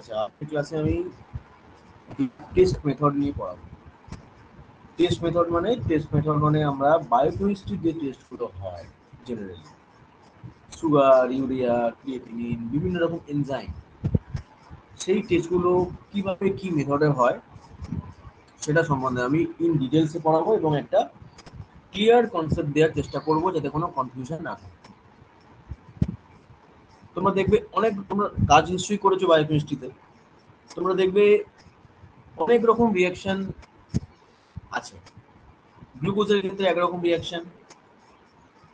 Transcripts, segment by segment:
আচ্ছা, আজকের ক্লাসে আমি টেস্ট মেথড নিয়ে পড়াবো। টেস্ট মেথড মানে আমরা বায়োকেমিস্ট্রি যে টেস্টগুলো হয় জেনারেলি, সুগার, ইউরিয়া, ক্রিয়েটিনিন, বিভিন্ন রকম এনজাইম, সেই টেস্টগুলো কিভাবে কি মেথডে হয় সেটা সম্বন্ধে আমি ইন ডিটেলসে পড়াবো এবং একটা ক্লিয়ার কনসেপ্ট দেওয়ার চেষ্টা করবো যাতে কোনো কনফিউশন না থাকে। তোমরা দেখবে তোমরা কাজ নিশ্চয়ই করেছো বায়োকেমিস্ট্রিতে, তোমরা দেখবে অনেক রকম রিয়াকশন আছে। গ্লুকোজের ক্ষেত্রে একরকম রিয়াকশন,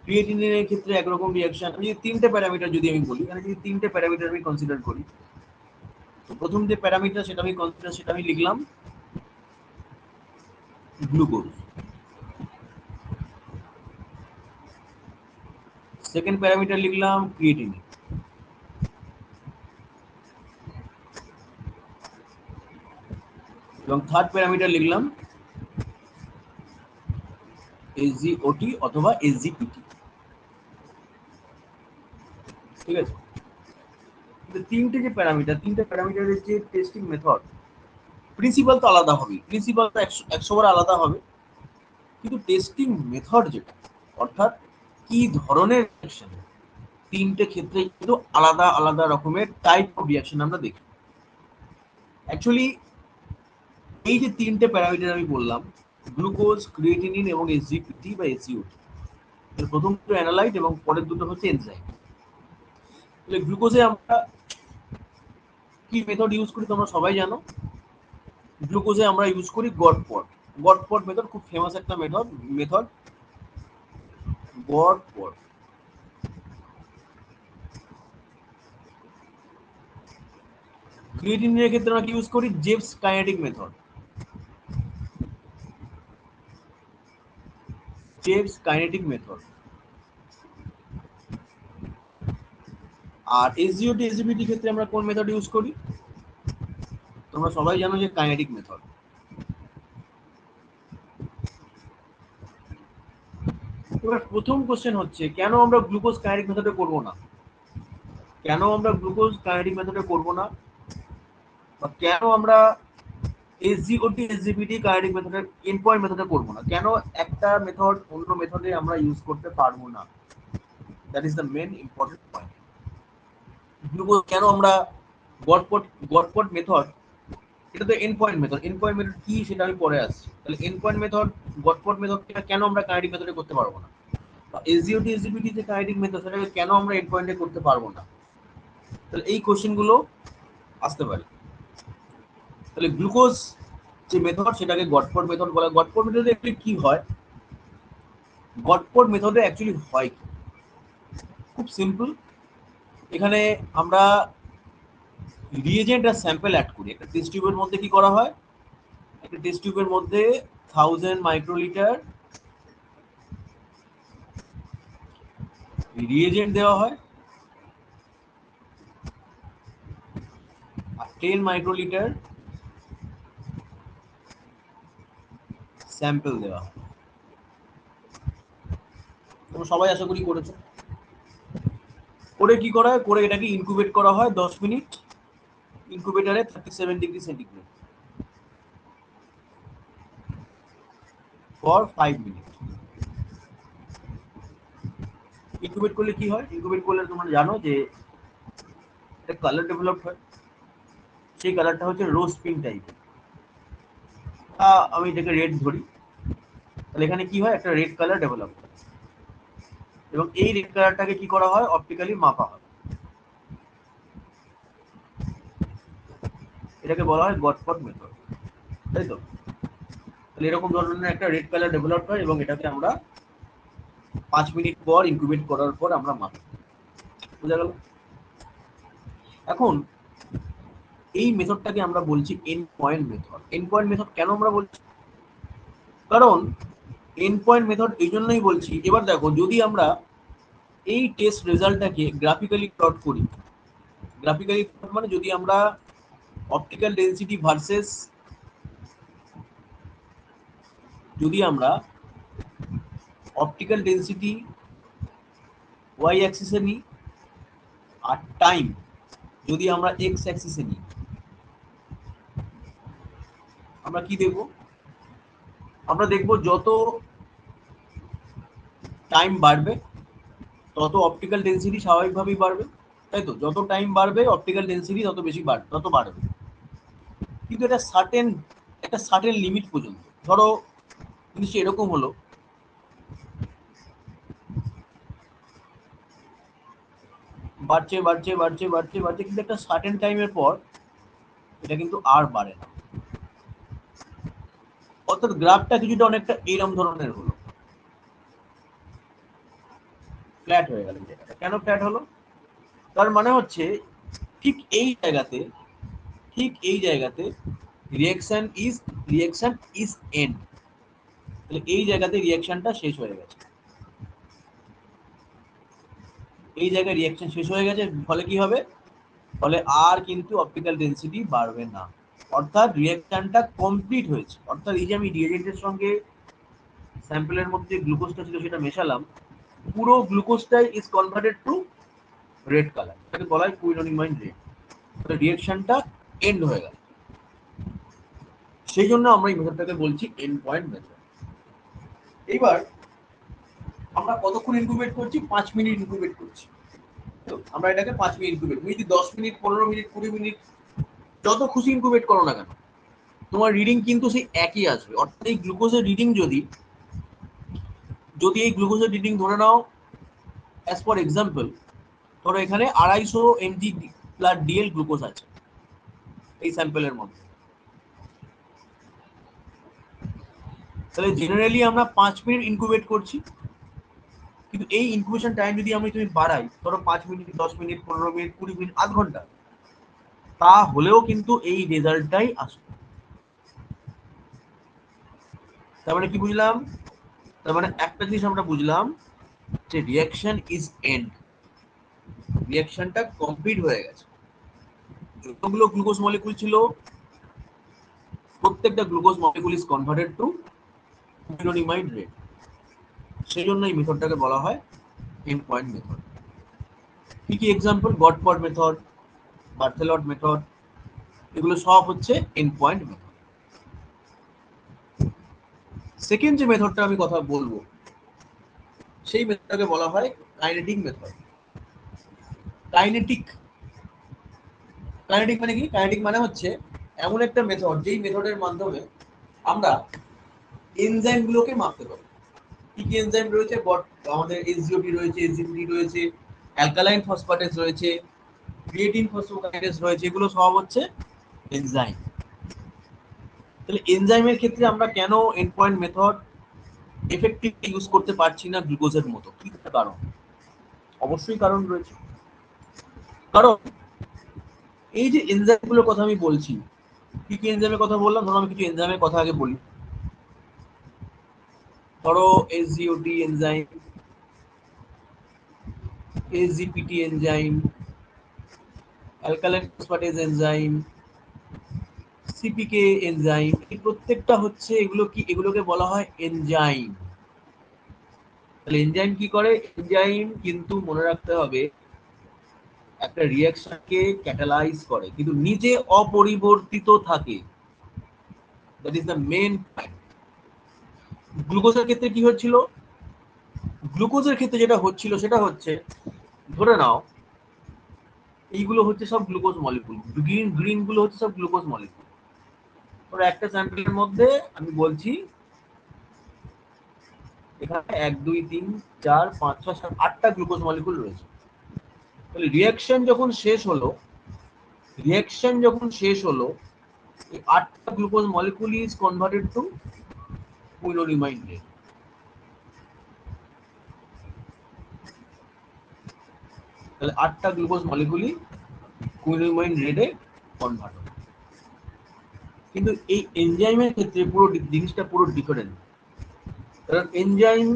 ক্রিয়েটিনিনের ক্ষেত্রে একরকম রিয়াকশন। আমি যদি তিনটে প্যারামিটার যদি আমি বলি, মানে যদি তিনটে প্যারামিটার আমি কনসিডার করি, তো প্রথম যে প্যারামিটার সেটা আমি লিখলাম গ্লুকোজ, সেকেন্ড প্যারামিটার লিখলাম ক্রিয়েটিনিন, এবং থার্ড প্যারামিটার লিখলাম এসজিওটি অথবা এসজিপিটি। ঠিক আছে, তিনটে প্যারামিটারের যে টেস্টিং মেথড, প্রিন্সিপাল তো আলাদা হবে, প্রিন্সিপাল তো 100 বার আলাদা হবে, কিন্তু টেস্টিং মেথড যেটা, অর্থাৎ কি ধরনের রিঅ্যাকশন, তিনটে ক্ষেত্রে কিন্তু আলাদা আলাদা রকমের টাইপ অফ রিঅ্যাকশন আমরা দেখি। অ্যাকচুয়ালি এই যে তিনটে প্যারামিটার আমি বললাম, গ্লুকোজ, ক্রিয়েটিনিন এবং এসজিপিটি বা এসজিওটি, এর প্রথম দুটো অ্যানালাইট এবং পরের দুটো হচ্ছে এনজাইম। তাহলে গ্লুকোজে আমরা কি মেথড ইউজ করি তোমরা সবাই জানো। গ্লুকোজে আমরা ইউজ করি গডপট মেথড, খুব ফেমাস একটা মেথড গডপট। ক্রিয়েটিনিনের ক্ষেত্রে আমরা কি ইউজ করি? জেবস কাইনেটিক মেথড, আর এসজিওটি এসজিপিটি ক্ষেত্রে আমরা কোন মেথড ইউজ করি? তোমরা সবাই জানো যে কাইনেটিক মেথড। এবার প্রথম কোশ্চেন হচ্ছে, কেন আমরা গ্লুকোজ কাইনেটিক মেথডে করব না? বা কেন আমরা এসজিওটি এসজিপিটি কাইনেটিক মেথডের এন্ড পয়েন্ট মেথডে করব না? কেন একটা মেথড অন্য মেথডে আমরা ইউজ করতে পারবো না? That is the main important point. Glucose কেন আমরা গডপট মেথড, এটা তো এন্ড পয়েন্ট মেথড কি সেটা আমি পরে আসছি। তাহলে এন্ড পয়েন্ট মেথড, গডপট মেথড কেন আমরা কাইনেটিক মেথডে করতে পারবো না? এসজিওটি এসজিপিটি যে কাইনেটিক মেথড, সেটাকে কেন আমরা এন্ড পয়েন্টে করতে পারবো না? তাহলে এই কোশ্চেন গুলো আসতে পারে। তাহলে গ্লুকোজ যে মেথড সেটাকে গডপট মেথড বলা। গডপট মেথডে অ্যাকচুয়ালি কি হয়? গডপট মেথডে অ্যাকচুয়ালি হয় কি? খুব সিম্পল। এখানে আমরা রিয়েজেন্ট আর স্যাম্পল অ্যাড করি। একটা টেস্ট টিউবের মধ্যে কি করা হয়? একটা টেস্ট টিউবের মধ্যে 1000 মাইক্রোলিটার রিয়েজেন্ট দেওয়া হয় আর 10 মাইক্রোলিটার স্যাম্পল দেওয়া হয়। তোমরা সবাই আশা করি করেছো। করে কি করা হয়? করে এটাকে ইনকিউবেট করা হয় 10 মিনিট ইনকিউবেটরে 37 degree centigrade for 5 minute. Incubate করলে কি হয়? ইনকিউবেট করলে তোমরা জানো যে একটা কালার ডেভেলপ হয়, সেই কালারটা হচ্ছে রোজ পিঙ্ক টাইপের। আমি এটাকে রেড ধরি, তাহলে এখানে কি হয়? একটা রেড কালার ডেভেলপ হয় এবং এই রেড কালারটাকে কি করা হয়? অপটিক্যালি মাপা হয়। এটাকে বলা হয় গডপট মেথড, তাই তো? তাহলে এরকম ধরনের একটা রেড কালার ডেভেলপ হয় এবং এটাকে আমরা 5 মিনিট পর ইনকিউবেট করার পর আমরা মাপি। বুঝা গেল? এখন এই মেথডটাকে আমরা বলছি end point method. End point method কেন আমরা বলছি? কারণ এন্ড পয়েন্ট মেথড এই জন্যই বলছি। এবার দেখো, যদি আমরা এই টেস্ট রেজাল্টটাকে গ্রাফিক্যালি প্লট করি, গ্রাফিক্যালি প্লট মানে যদি আমরা অপটিক্যাল ডেন্সিটি ভার্সেস, যদি আমরা অপটিক্যাল ডেন্সিটি ওয়াই অ্যাক্সিসে নিই আর টাইম যদি আমরা এক্স অ্যাক্সিসে নিই, আমরা কি দেখব? আমরা দেখব যত টাইম বাড়বে তত অপটিক্যাল ডেন্সিটি স্বাভাবিকভাবেই বাড়বে, তাই তো? যত টাইম বাড়বে অপটিক্যাল ডেন্সিটি তত বেশি তত বাড়বে, কিন্তু একটা সার্টেন লিমিট পর্যন্ত। ধরো জিনিসটা এরকম হলো, বাড়ছে বাড়ছে বাড়ছে বাড়ছে বাড়ছে, কিন্তু একটা সার্টেন টাইমের পর এটা কিন্তু আর বাড়ে না। অর্থাৎ গ্রাফটা কিছুটা অনেকটা এরম ধরনের হলো, ফ্ল্যাট হয়ে গেল। কেন ফ্ল্যাট হলো? তার মানে হচ্ছে ঠিক এই জায়গাতে, ঠিক এই জায়গাতে রিঅ্যাকশন ইজ এন্ড। তাহলে এই জায়গাতে রিঅ্যাকশনটা শেষ হয়ে গেছে, এই জায়গায় রিঅ্যাকশন শেষ হয়ে গেছে। ফলে কি হবে? ফলে আর কিন্তু অপটিক্যাল ডেন্সিটি বাড়বে না, অর্থাৎ রিঅ্যাকশনটা কমপ্লিট হয়েছে। অর্থাৎ এই যে আমি রিএজেন্টের সঙ্গে স্যাম্পলের মধ্যে গ্লুকোজটা ছিল সেটা মেশালাম, পুরো গ্লুকোজটাই is converted to red colour, এটাকে বলা হয় কুইনোনিমাইন রেড। তাহলে রিঅ্যাকশনটা এন্ড হয়ে গেল। সেই জন্য আমরা এই মেথডটাকে বলছি এন্ড পয়েন্ট মেথড। এইবার আমরা কতক্ষণ ইনকিউবেট করছি? 5 মিনিট ইনকিউবেট করছি। তো আমরা এটাকে 5 মিনিট ইনকিউবেট, তুমি যদি 10 মিনিট, 15 মিনিট, 20 মিনিট যত খুশি ইনকিউবেট করো না কেন, তোমার রিডিং কিন্তু সেই একই আসবে। অর্থাৎ এই গ্লুকোজের রিডিং যদি এই গ্লুকোজের রিডিং ধরে নাও, অ্যাজ ফর এক্সাম্পল, ধরো এখানে 250 mg প্লাস ডিএল গ্লুকোজ আছে এই স্যাম্পলের মধ্যে, তাহলে জেনারেলি আমরা 5 মিনিট ইনকিউবেট করছি। কিন্তু এই ইনকিউবেশন টাইম যদি তুমি বাড়াই, ধরো 5 মিনিট, 10 মিনিট, 15 মিনিট, 20 মিনিট, আধ ঘন্টা, তা হলেও কিন্তু এই রেজাল্টটাই আসবে। তার মানে কি বুঝলাম? তার মানে একটা জিনিস আমরা বুঝলাম যে রিঅ্যাকশন ইজ এন্ড, রিঅ্যাকশনটা কমপ্লিট হয়ে গেছে। যতগুলো গ্লুকোজ মলিকুল ছিল প্রত্যেকটা glucose molecule is converted to quinoneimine red. সেই জন্য এই মেথডটাকে বলা হয় এন্ড পয়েন্ট মেথড। কি কি এক্সাম্পল? গডফোর্ড মেথড, বার্থেলট মেথড, এগুলো সব হচ্ছে এন্ড পয়েন্ট মেথড। সেকেন্ড যে মেথডটা আমি কথা বলবো সেই মেথডটাকে বলা হয় কাইনেটিক মেথড। কাইনেটিক মানে কি? কাইনেটিক মানে হচ্ছে এমন একটা মেথড যেই মেথডের মাধ্যমে আমরা এনজাইম গুলোকে মাপতে পারি। কি কি এনজাইম রয়েছে? আমাদের এসজিওটি রয়েছে, এসজিপিটি রয়েছে, অ্যালকালাইন ফসফেটেজ রয়েছে, ক্রিয়েটিন ফসফোকাইনেজ রয়েছে, এগুলো সব হচ্ছে এনজাইম। তাহলে এনজাইমের ক্ষেত্রে আমরা কেন end point method effective use করতে পারছি না গ্লুকোজের মতো? কি কারণ? অবশ্যই কারণ রয়েছে। কারণ এই যে এনজাইমগুলোর কথা আমি বলছি, কি কি এনজাইমের কথা বললাম? ধরো আমি কিছু এনজাইমের কথা আগে বলি। ধরো SGOT enzyme, SGPT enzyme, alkaline phosphatase enzyme, CPK enzyme, এই প্রত্যেকটা হচ্ছে এগুলোকে বলা হয় এনজাইম। তাহলে এনজাইম কি করে? এনজাইম কিন্তু মনে রাখতে হবে একটা রিঅ্যাকশনকে ক্যাটালাইজ করে, কিন্তু নিজে অপরিবর্তিত থাকে। That is the main point. গ্লুকোজের ক্ষেত্রে কি হচ্ছিল? গ্লুকোজের ক্ষেত্রে যেটা হচ্ছিল সেটা হচ্ছে, ধরে নাও এইগুলো হচ্ছে সব গ্লুকোজ মলিকুল, গ্রিন গুলো হচ্ছে সব গ্লুকোজ মলিকুল। ওর একটা স্যাম্পলের মধ্যে আমি বলছি এখানে 1 2 3 4 5 6 7 8টা গ্লুকোজ মলিকুল রয়েছে। তাহলে রিঅ্যাকশন যখন শেষ হলো, এই 8টা glucose molecule is converted to quinoneimine red. তাহলে 8টা গ্লুকোজ মলিকুলই কুইনোনিমাইন রেডে কনভার্ট হবে। কিন্তু এই এনজাইমের ক্ষেত্রে পুরো জিনিসটা পুরো ডিফারেন্ট। কারণ এনজাইম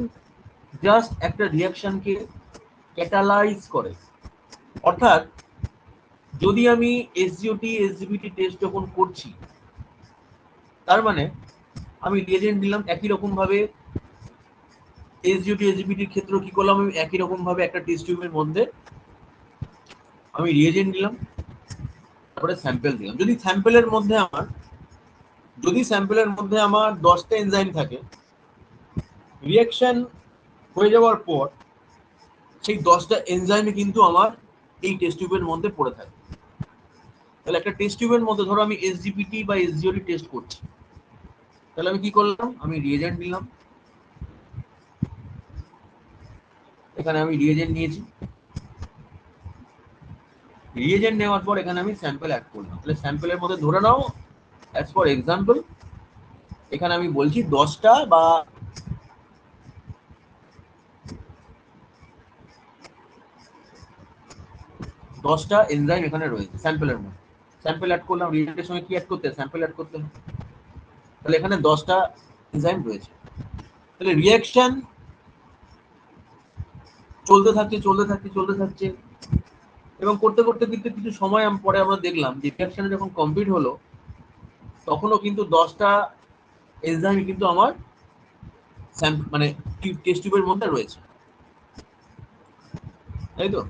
জাস্ট একটা রিঅ্যাকশনকে ক্যাটালাইজ করে। অর্থাৎ যদি আমি এসজিওটি এসজিপিটি টেস্ট যখন করছি, তার মানে আমি রিএজেন্ট দিলাম একই রকম ভাবে। এসজিওটি এসজিপিটির ক্ষেত্রে কি করলাম? আমি একই রকম ভাবে একটা টেস্ট টিউবের মধ্যে আমি রিএজেন্ট দিলাম, তারপরে স্যাম্পল দিলাম। যদি স্যাম্পলের মধ্যে আমার যদি স্যাম্পলের মধ্যে আমার 10টা এনজাইম থাকে, রিঅ্যাকশন হয়ে যাওয়ার পর সেই 10টা এনজাইমই কিন্তু আমার এই টেস্ট টিউবের মধ্যে পড়ে থাকে। তাহলে একটা টেস্ট টিউবের মধ্যে ধরো আমি এসজিপিটি বা এসজিওটি টেস্ট করছি, তাহলে আমি কি করলাম, আমি রিএজেন্ট নিলাম, এখানে আমি রিএজেন্ট নিয়েছি, রিএজেন্ট নেওয়ার পর এখানে আমি স্যাম্পল অ্যাড করলাম। তাহলে স্যাম্পলের মধ্যে ধরে নাও অ্যাজ ফর এক্সাম্পল এখানে আমি বলছি 10টা বা 10টা এনজাইম এখানে রয়েছে স্যাম্পলের মধ্যে। স্যাম্পল অ্যাড করলাম, রিএজেন্টের সঙ্গে কি অ্যাড করতে হয়, স্যাম্পল অ্যাড করতে হয়। তাহলে এখানে 10টা এনজাইম রয়েছে। তাহলে রিঅ্যাকশন চলতে থাকছে চলতে থাকছে চলতে থাকছে, এবং করতে করতে কিন্তু কিছু সময় পরে আমরা দেখলাম যে রিঅ্যাকশন যখন কমপ্লিট হলো তখনও কিন্তু 10টা এনজাইম কিন্তু আমার মানে টেস্ট টিউবের মধ্যে রয়েছে, তাই তো?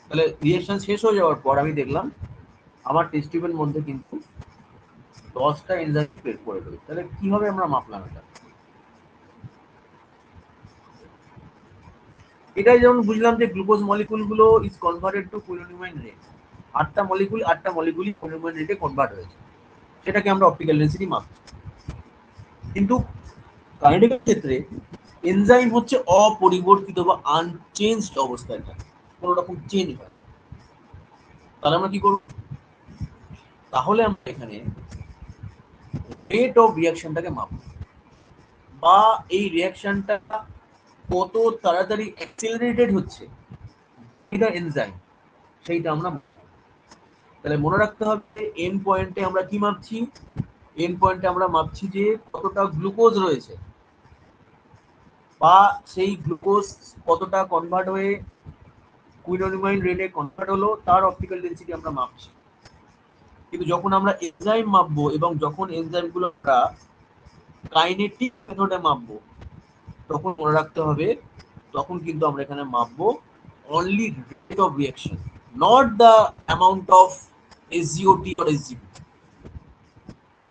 তাহলে রিঅ্যাকশন শেষ হয়ে যাওয়ার পর আমি দেখলাম আমার টেস্ট টিউবের মধ্যে কিন্তু 10টা এনজাইম বের করে রয়েছে। তাহলে কিভাবে আমরা মাপলাম এটা? এটাই যেমন বুঝলাম যে গ্লুকোজ মলিকুল গুলো ইজ কনভার্টেড টু কুইনোনিমাইন রেট, 8টা মলিকুলই কুইনোনিমাইন রেটে কনভার্ট হয়েছে, সেটাকে আমরা অপটিক্যাল ডেনসিটি মাপছি। কিন্তু কাইনেটিকের ক্ষেত্রে এনজাইম হচ্ছে অপরিবর্তিত বা আনচেঞ্জড অবস্থায় থাকে, কোনো রকম চেঞ্জ হয়। তাহলে আমরা কি করব, তাহলে আমরা এখানে রেট অফ রিঅ্যাকশনটাকে মাপব, বা এই রিঅ্যাকশনটা কত তাড়াতাড়ি অ্যাক্সেলারেটেড হচ্ছে এটা এনজাইম, সেইটা আমরা। তাহলে মনে রাখতে হবে এন্ড পয়েন্টে আমরা কি মাপছি, এন্ড পয়েন্টে আমরা মাপছি যে কতটা গ্লুকোজ রয়েছে, বা সেই গ্লুকোজ কতটা কনভার্ট হয়ে কুইনোনিমাইন রেটে কনভার্ট হলো তার অপটিক্যাল ডেনসিটি আমরা মাপছি। কিন্তু যখন আমরা এনজাইম মাপবো এবং যখন এনজাইমগুলো আমরা কাইনেটিক মেথডে মাপবো, তখন মনে রাখতে হবে তখন কিন্তু আমরা এখানে মাপবো only rate of reaction, not the amount of SGOT or SGPT.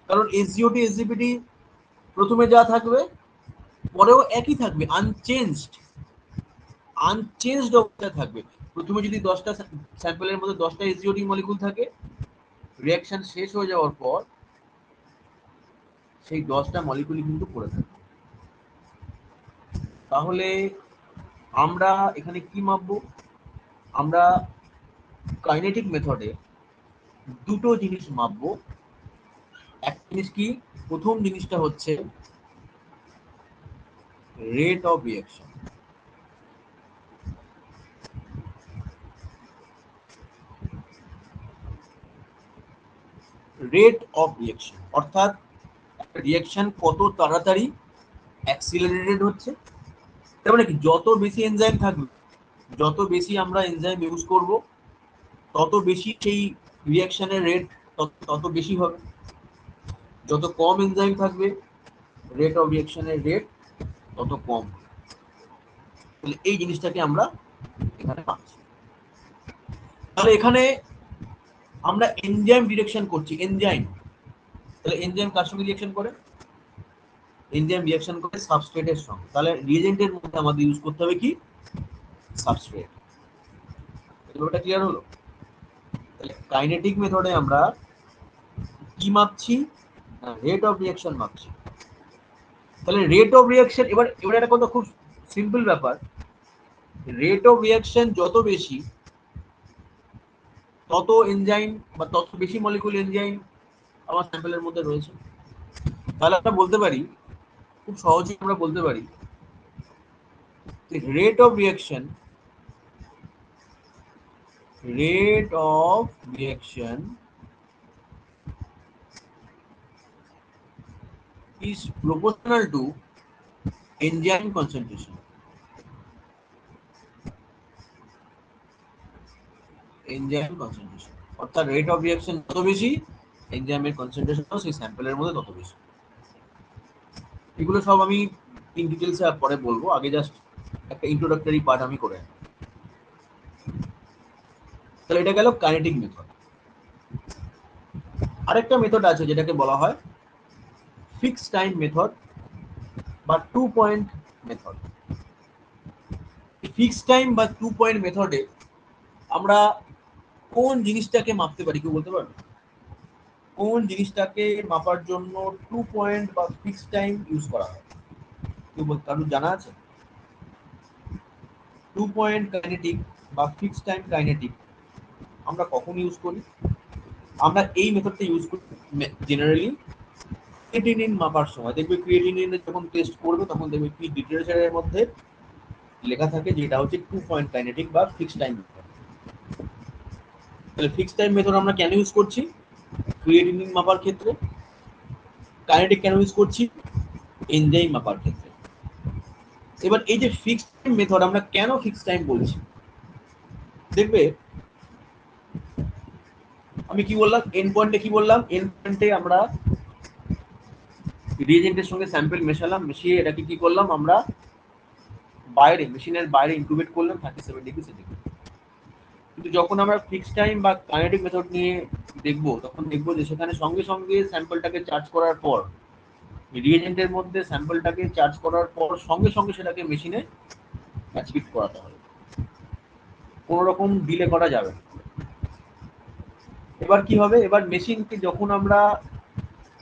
কারণ এসজিওটি এসজিপিটি প্রথমে যা থাকবে পরেও একই থাকবে, আনচেঞ্জড অবস্থায় থাকবে। প্রথমে যদি 10টা স্যাম্পলের মধ্যে 10টা এসজিওটি মলিকুল থাকে, রিঅ্যাকশন শেষ হয়ে যাওয়ার পর সেই 10টা মলিকুলই কিন্তু পড়ে থাকে। তাহলে আমরা এখানে কি মাপবো, আমরা কাইনেটিক মেথডে দুটো জিনিস মাপবো। এক জিনিস কি, প্রথম জিনিসটা হচ্ছে rate of reaction. Rate of reaction অর্থাৎ রিঅ্যাকশন কত তাড়াতাড়ি অ্যাক্সিলারেটেড হচ্ছে। তার মানে কি, যত বেশি এনজাইম থাকবে, যত বেশি আমরা এনজাইম ইউজ করব, তত বেশি সেই রিঅ্যাকশনের রেট তত বেশি হবে। যত কম এনজাইম থাকবে, রেট অফ রিঅ্যাকশনের রেট তত কম। তাহলে এই জিনিসটাকে আমরা এখানে পাচ্ছি। তাহলে এখানে আমরা এনজাইম ডিরেকশন করছি, এনজাইম। তাহলে এনজাইম কার সঙ্গে রিঅ্যাকশন করে, এনজাইম রিঅ্যাকশন করে সাবস্ট্রেটের সঙ্গে। তাহলে রিএজেন্টের মধ্যে আমাদের ইউজ করতে হবে কি, সাবস্ট্রেট। এটা ক্লিয়ার হলো? তাহলে কাইনেটিক মেথডে আমরা কি মাপছি, রেট অফ রিঅ্যাকশন মাপছি। তাহলে রেট অফ রিঅ্যাকশন, এবার একটা কথা খুব সিম্পল ব্যাপার, রেট অফ রিঅ্যাকশন যত বেশি তত এনজাইম বা তত বেশি মলিকুল এনজাইম আমার স্যাম্পলের মধ্যে রয়েছে। তাহলে আমরা বলতে পারি, খুব সহজেই আমরা বলতে পারি rate of reaction is proportional to enzyme concentration. Enzyme concentration অর্থাৎ রেট অফ রিঅ্যাকশন যত বেশি, এনজাইমের কনসেন্ট্রেশনও সেই স্যাম্পলের মধ্যে তত বেশি। এগুলো সব আমি ইন ডিটেইলসে পরে বলবো, আগে জাস্ট একটা ইন্ট্রোডাক্টরি পার্ট আমি করে। তাহলে এটা গেল কাইনেটিক মেথড। আরেকটা মেথড আছে যেটাকে বলা হয় ফিক্সড টাইম মেথড বা 2 পয়েন্ট মেথড। ফিক্সড টাইম বা 2 পয়েন্ট মেথডে আমরা কোন জিনিসটাকে মাপতে পারি, কেউ বলতে পারবে? কোন জিনিসটাকে মাপার জন্য 2 পয়েন্ট বা ফিক্সড টাইম ইউজ করা হয়? কেউ বলতে, কারণ জানা আছে? 2 পয়েন্ট কাইনেটিক বা ফিক্সড টাইম কাইনেটিক আমরা কখন ইউজ করি? আমরা এই মেথডটা ইউজ করি জেনারেলি ক্রিয়েটিনিন মাপার সময়। দেখবে ক্রিয়েটিনিনের যখন টেস্ট করবে তখন দেখবে কি লিটারেচারের মধ্যে লেখা থাকে যে এটা হচ্ছে 2 পয়েন্ট কাইনেটিক বা ফিক্সড টাইম মেথড। তাহলে ফিক্সড টাইম মেথড আমরা কেন ইউজ করছি? ক্রিয়েটিনিন মাপার ক্ষেত্রে। কাইনেটিক কেন ইউজ করছি? এনজাইম মাপার ক্ষেত্রে। এবার এই যে ফিক্সড টাইম মেথড, আমরা কেন ফিক্সড টাইম বলছি? দেখবে আমি কি বললাম, এন্ড পয়েন্টে কি বললাম, এন্ড পয়েন্টে আমরা রিএজেন্টের সঙ্গে স্যাম্পল মেশালাম, মিশিয়ে এটাকে কি করলাম, আমরা বাইরে মেশিনের বাইরে ইনকিউবেট করলাম 37 ডিগ্রি সেন্টিগ্রেড। কিন্তু যখন আমরা ফিক্সড টাইম বা কাইনেটিক মেথড নিয়ে দেখব, তখন দেখব যে সেখানে সঙ্গে সঙ্গে স্যাম্পলটাকে চার্জ করার পর, রিএজেন্টের মধ্যে স্যাম্পলটাকে চার্জ করার পর সঙ্গে সঙ্গে সেটাকে মেশিনে অ্যাচিভ করাতে হবে, কোনো রকম ডিলে করা যাবে না। এবার কি হবে, এবার মেশিনকে যখন আমরা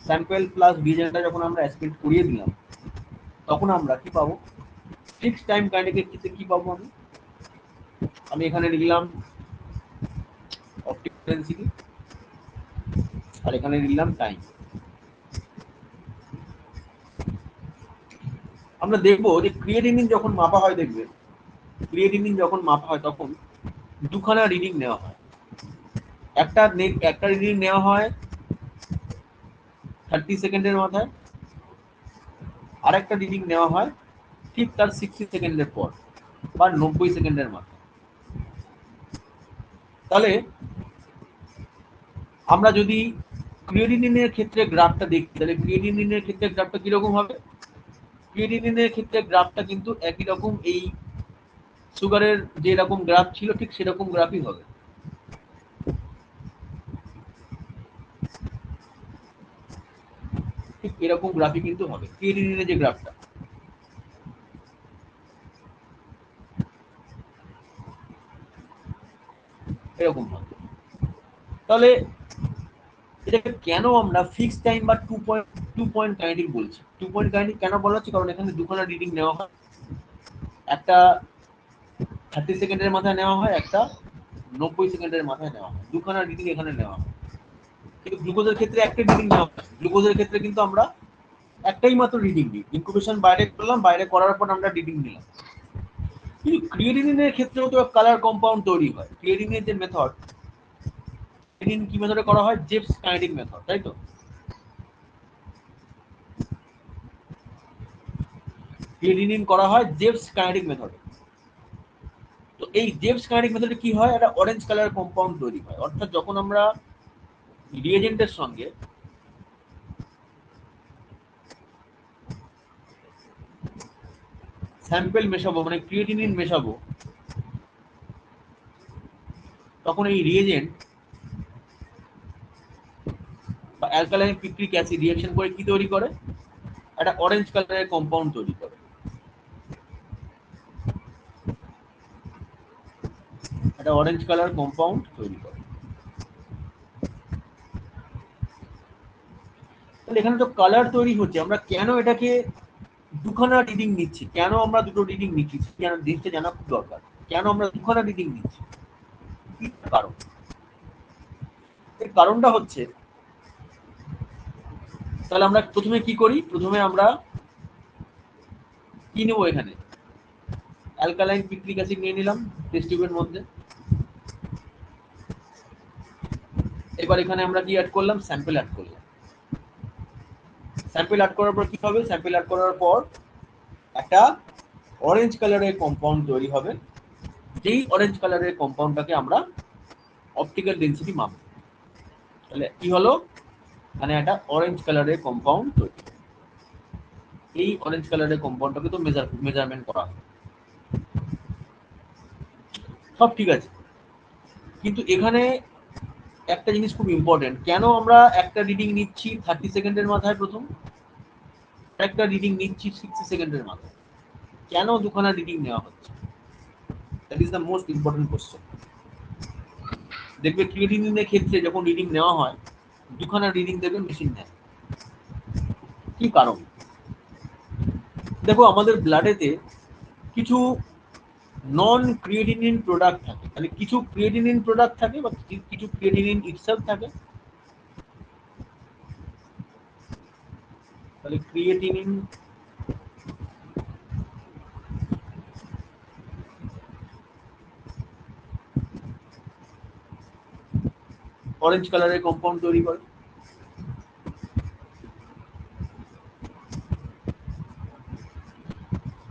স্যাম্পল প্লাস রিএজেন্টটা যখন আমরা অ্যাসপিরেট করিয়ে দিলাম, তখন আমরা কি পাবো? ফিক্সড টাইম কাইনেটিকের ক্ষেত্রে কি পাবো, আমি এখানে লিখলাম অপটিক্যাল ডেনসিটি আর এখানে লিখলাম টাইম। আমরা দেখবো যে ক্রিয়েটিনিন যখন মাপা হয়, দেখবে ক্রিয়েটিনিন যখন মাপা হয় তখন দুখানা রিডিং নেওয়া হয়। একটা রিডিং নেওয়া হয় 30 সেকেন্ডের মাথায়, আর একটা রিডিং নেওয়া হয় ঠিক তার 60 সেকেন্ডের পর বা 90 সেকেন্ডের মাথায়। তাহলে আমরা যদি ক্রিয়েটিনিনের ক্ষেত্রে গ্রাফটা দেখি, তাহলে ক্রিয়েটিনিনের ক্ষেত্রে গ্রাফটা কিরকম হবে? ক্রিয়েটিনিনের ক্ষেত্রে গ্রাফটা কিন্তু একই রকম, এই সুগারের যে রকম গ্রাফ ছিল ঠিক সেরকম গ্রাফই হবে। ঠিক এরকম গ্রাফই কিন্তু হবে ক্রিয়েটিনিনের যে গ্রাফটা। এরকম হবে। তাহলে এটাকে কেন আমরা ফিক্সড টাইম বা 2 পয়েন্ট কাইনেটিক বলছি? 2 পয়েন্ট কাইনেটিক কেন বলা হচ্ছে? কারণ এখানে দুখানা রিডিং নেওয়া হয়, একটা 30 সেকেন্ডের মাথায় নেওয়া হয়, একটা 90 সেকেন্ডের মাথায় নেওয়া হয়। দুখানা রিডিং এখানে নেওয়া হয়। কিন্তু গ্লুকোজের ক্ষেত্রে একটা রিডিং নেওয়া হয়। গ্লুকোজের ক্ষেত্রে কিন্তু আমরা একটাই মাত্র রিডিং নিই, ইনকিউবেশন বাইরে করলাম, বাইরে করার পর আমরা রিডিং নিলাম। কিন্তু ক্রিয়েটিনিনের ক্ষেত্রেও তো কালার কম্পাউন্ড তৈরি হয়। ক্রিয়েটিনিনের যে মেথড, ক্রিয়েটিনিন কি মেথডে করা হয়? জেপস কাইনেটিক মেথড, তাই তো? ক্রিয়েটিনিন করা হয় জেপস কাইনেটিক মেথডে। তো এই জেপস কাইনেটিক মেথডে কি হয়, একটা অরেঞ্জ কালার কম্পাউন্ড তৈরি হয়। অর্থাৎ যখন আমরা রিএজেন্টের সঙ্গে স্যাম্পল মেশাবো, মানে ক্রিয়েটিনিন মেশাবো, তখন এই রিএজেন্ট বা অ্যালকালাইন পিট্রিক অ্যাসিড রিঅ্যাকশন করে কি তৈরি করে? একটা অরেঞ্জ কালারের কম্পাউন্ড তৈরি করে। একটা অরেঞ্জ কালার কম্পাউন্ড তৈরি করে। তাহলে এখানে তো কালার তৈরি হচ্ছে। আমরা কেন এটাকে দুখানা রিডিং নিচ্ছি? কেন আমরা দুটো রিডিং নিচ্ছি? জিনিসটা জানা খুব দরকার। কেন আমরা দুখানা রিডিং নিচ্ছি? কি কারণ? এর কারণটা হচ্ছে, তাহলে আমরা প্রথমে কি করি? প্রথমে আমরা কি নেবো? এখানে অ্যালকালাইন পিট্রিক অ্যাসিড নিয়ে নিলাম টেস্ট টিউবের মধ্যে। এবার এখানে আমরা কি অ্যাড করলাম? স্যাম্পল অ্যাড করলাম। স্যাম্পল অ্যাড করার পর কি হবে? স্যাম্পল অ্যাড করার পর একটা অরেঞ্জ কালারের কম্পাউন্ড তৈরি হবে। যেই অরেঞ্জ কালারের কম্পাউন্ডটাকে আমরা অপটিক্যাল ডেনসিটি মাপব। তাহলে কি হলো? মানে একটা অরেঞ্জ কালারের কম্পাউন্ড তৈরি। এই অরেঞ্জ কালারের কম্পাউন্ডটাকে তো মেজারমেন্ট করা হবে। সব ঠিক আছে, কিন্তু এখানে একটা জিনিস খুব ইম্পর্টেন্ট। কেন আমরা একটা রিডিং নিচ্ছি 30 সেকেন্ডের মাথায় প্রথম? একটা রিডিং নিচ্ছি 60 সেকেন্ডের মাথায়, কেন দুখানা রিডিং নেওয়া হচ্ছে? That is the most important question. দেখবে ক্রিয়েটিনিনের ক্ষেত্রে যখন রিডিং নেওয়া হয় দুখানা রিডিং দেবে মেশিন নেয়, কি কারণ? দেখো আমাদের ব্লাডেতে কিছু নন ক্রিয়েটিনিন প্রোডাক্ট থাকে, তাহলে কিছু ক্রিয়েটিনিন প্রোডাক্ট থাকে বা কিছু ক্রিয়েটিনিন ইটসেলফ থাকে। তাহলে ক্রিয়েটিনিন অরেঞ্জ কালারের কম্পাউন্ড তৈরি করে,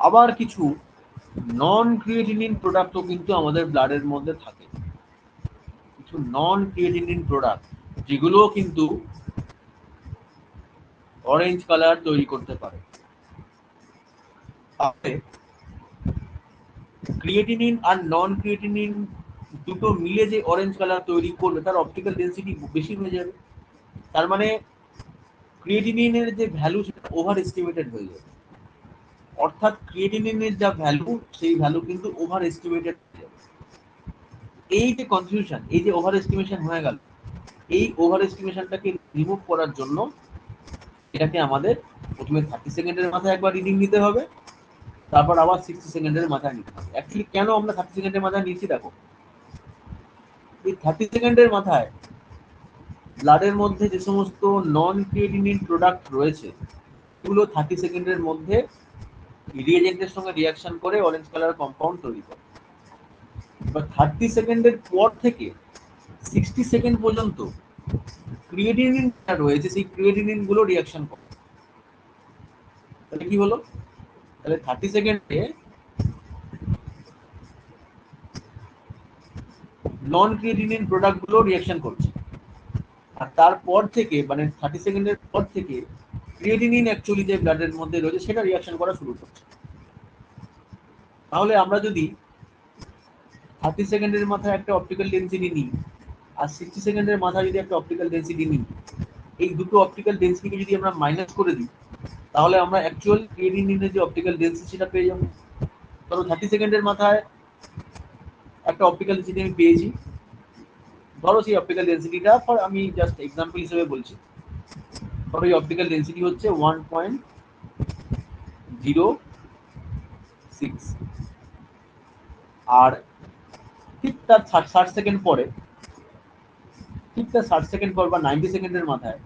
আবার কিছু নন ক্রিয়েটিনিন প্রোডাক্টও কিন্তু আমাদের ব্লাডের মধ্যে থাকে, কিছু নন ক্রিয়েটিনিন প্রোডাক্ট যেগুলো কিন্তু অরেঞ্জ কালার তৈরি করতে পারে। তাহলে ক্রিয়েটিনিন আর নন ক্রিয়েটিনিন দুটো মিলে যে অরেঞ্জ কালার তৈরি করবে তার অপটিক্যাল ডেন্সিটি বেশি হয়ে যাবে, তার মানে ক্রিয়েটিনিনের যে ভ্যালু সেটা ওভার এস্টিমেটেড হয়ে যাবে, অর্থাৎ ক্রিয়েটিনিনের যা ভ্যালু সেই ভ্যালু কিন্তু ওভার এস্টিমেটেড হয়ে যাবে। এই যে কনফিউশন, এই যে ওভার এস্টিমেশন হয়ে গেল, এই ওভার এস্টিমেশনটাকে রিমুভ করার জন্য এটাকে আমাদের প্রথমে 30 সেকেন্ডের মাথায় একবার রিডিং নিতে হবে, তারপর আবার 60 সেকেন্ডের মাথায় নিতে হবে। অ্যাকচুয়ালি কেন আমরা 30 সেকেন্ডের মাথায় নিচ্ছি দেখো, এই 30 সেকেন্ডের মাথায় ব্লাডের মধ্যে যে সমস্ত নন ক্রিয়েটিনিন প্রোডাক্ট রয়েছে এগুলো 30 সেকেন্ডের মধ্যে রিয়েজেন্টের সঙ্গে রিয়াকশন করে অরেঞ্জ কালার কম্পাউন্ড তৈরি করে। এবার 30 সেকেন্ডের পর থেকে 60 সেকেন্ড পর্যন্ত ক্রিয়েটিনিন রয়েছে সেই ক্রিয়েটিনিন গুলো রিয়াকশন করে। তাহলে কি হলো, তাহলে 30 সেকেন্ডে নন ক্রিয়েটিনিন প্রোডাক্ট গুলো রিয়াকশন করছে, আর তারপর থেকে মানে 30 সেকেন্ডের পর থেকে ক্রিয়েটিনিন অ্যাকচুয়ালি যে ব্লাডের মধ্যে রয়েছে সেটা রিয়াকশন করা শুরু করছে। তাহলে আমরা যদি 30 সেকেন্ডের মাথায় একটা অপটিক্যাল ডেন্সিটি নিই আর 60 সেকেন্ডের মাথায় যদি একটা অপটিক্যাল ডেন্সিটি নিই, এই দুটো অপটিক্যাল ডেন্সিটিকে যদি আমরা মাইনাস করে দিই তাহলে আমরা অ্যাকচুয়াল ক্রিয়েটিনিনের যে অপটিক্যাল ডেন্সিটি সেটা পেয়ে যাবো। ধরো 30 সেকেন্ডের মাথায় একটা অপটিক্যাল ডেন্সিটি আমি পেয়েছি, ধরো সেই অপটিক্যাল ডেন্সিটিটা আমি জাস্ট এক্সাম্পল হিসেবে বলছি, ধরো এই অপটিক্যাল ডেন্সিটি হচ্ছে 1.06, আর ঠিক তার 60 সেকেন্ড পরে, ঠিক তার 60 সেকেন্ড পর বা 90 সেকেন্ডের মাথায়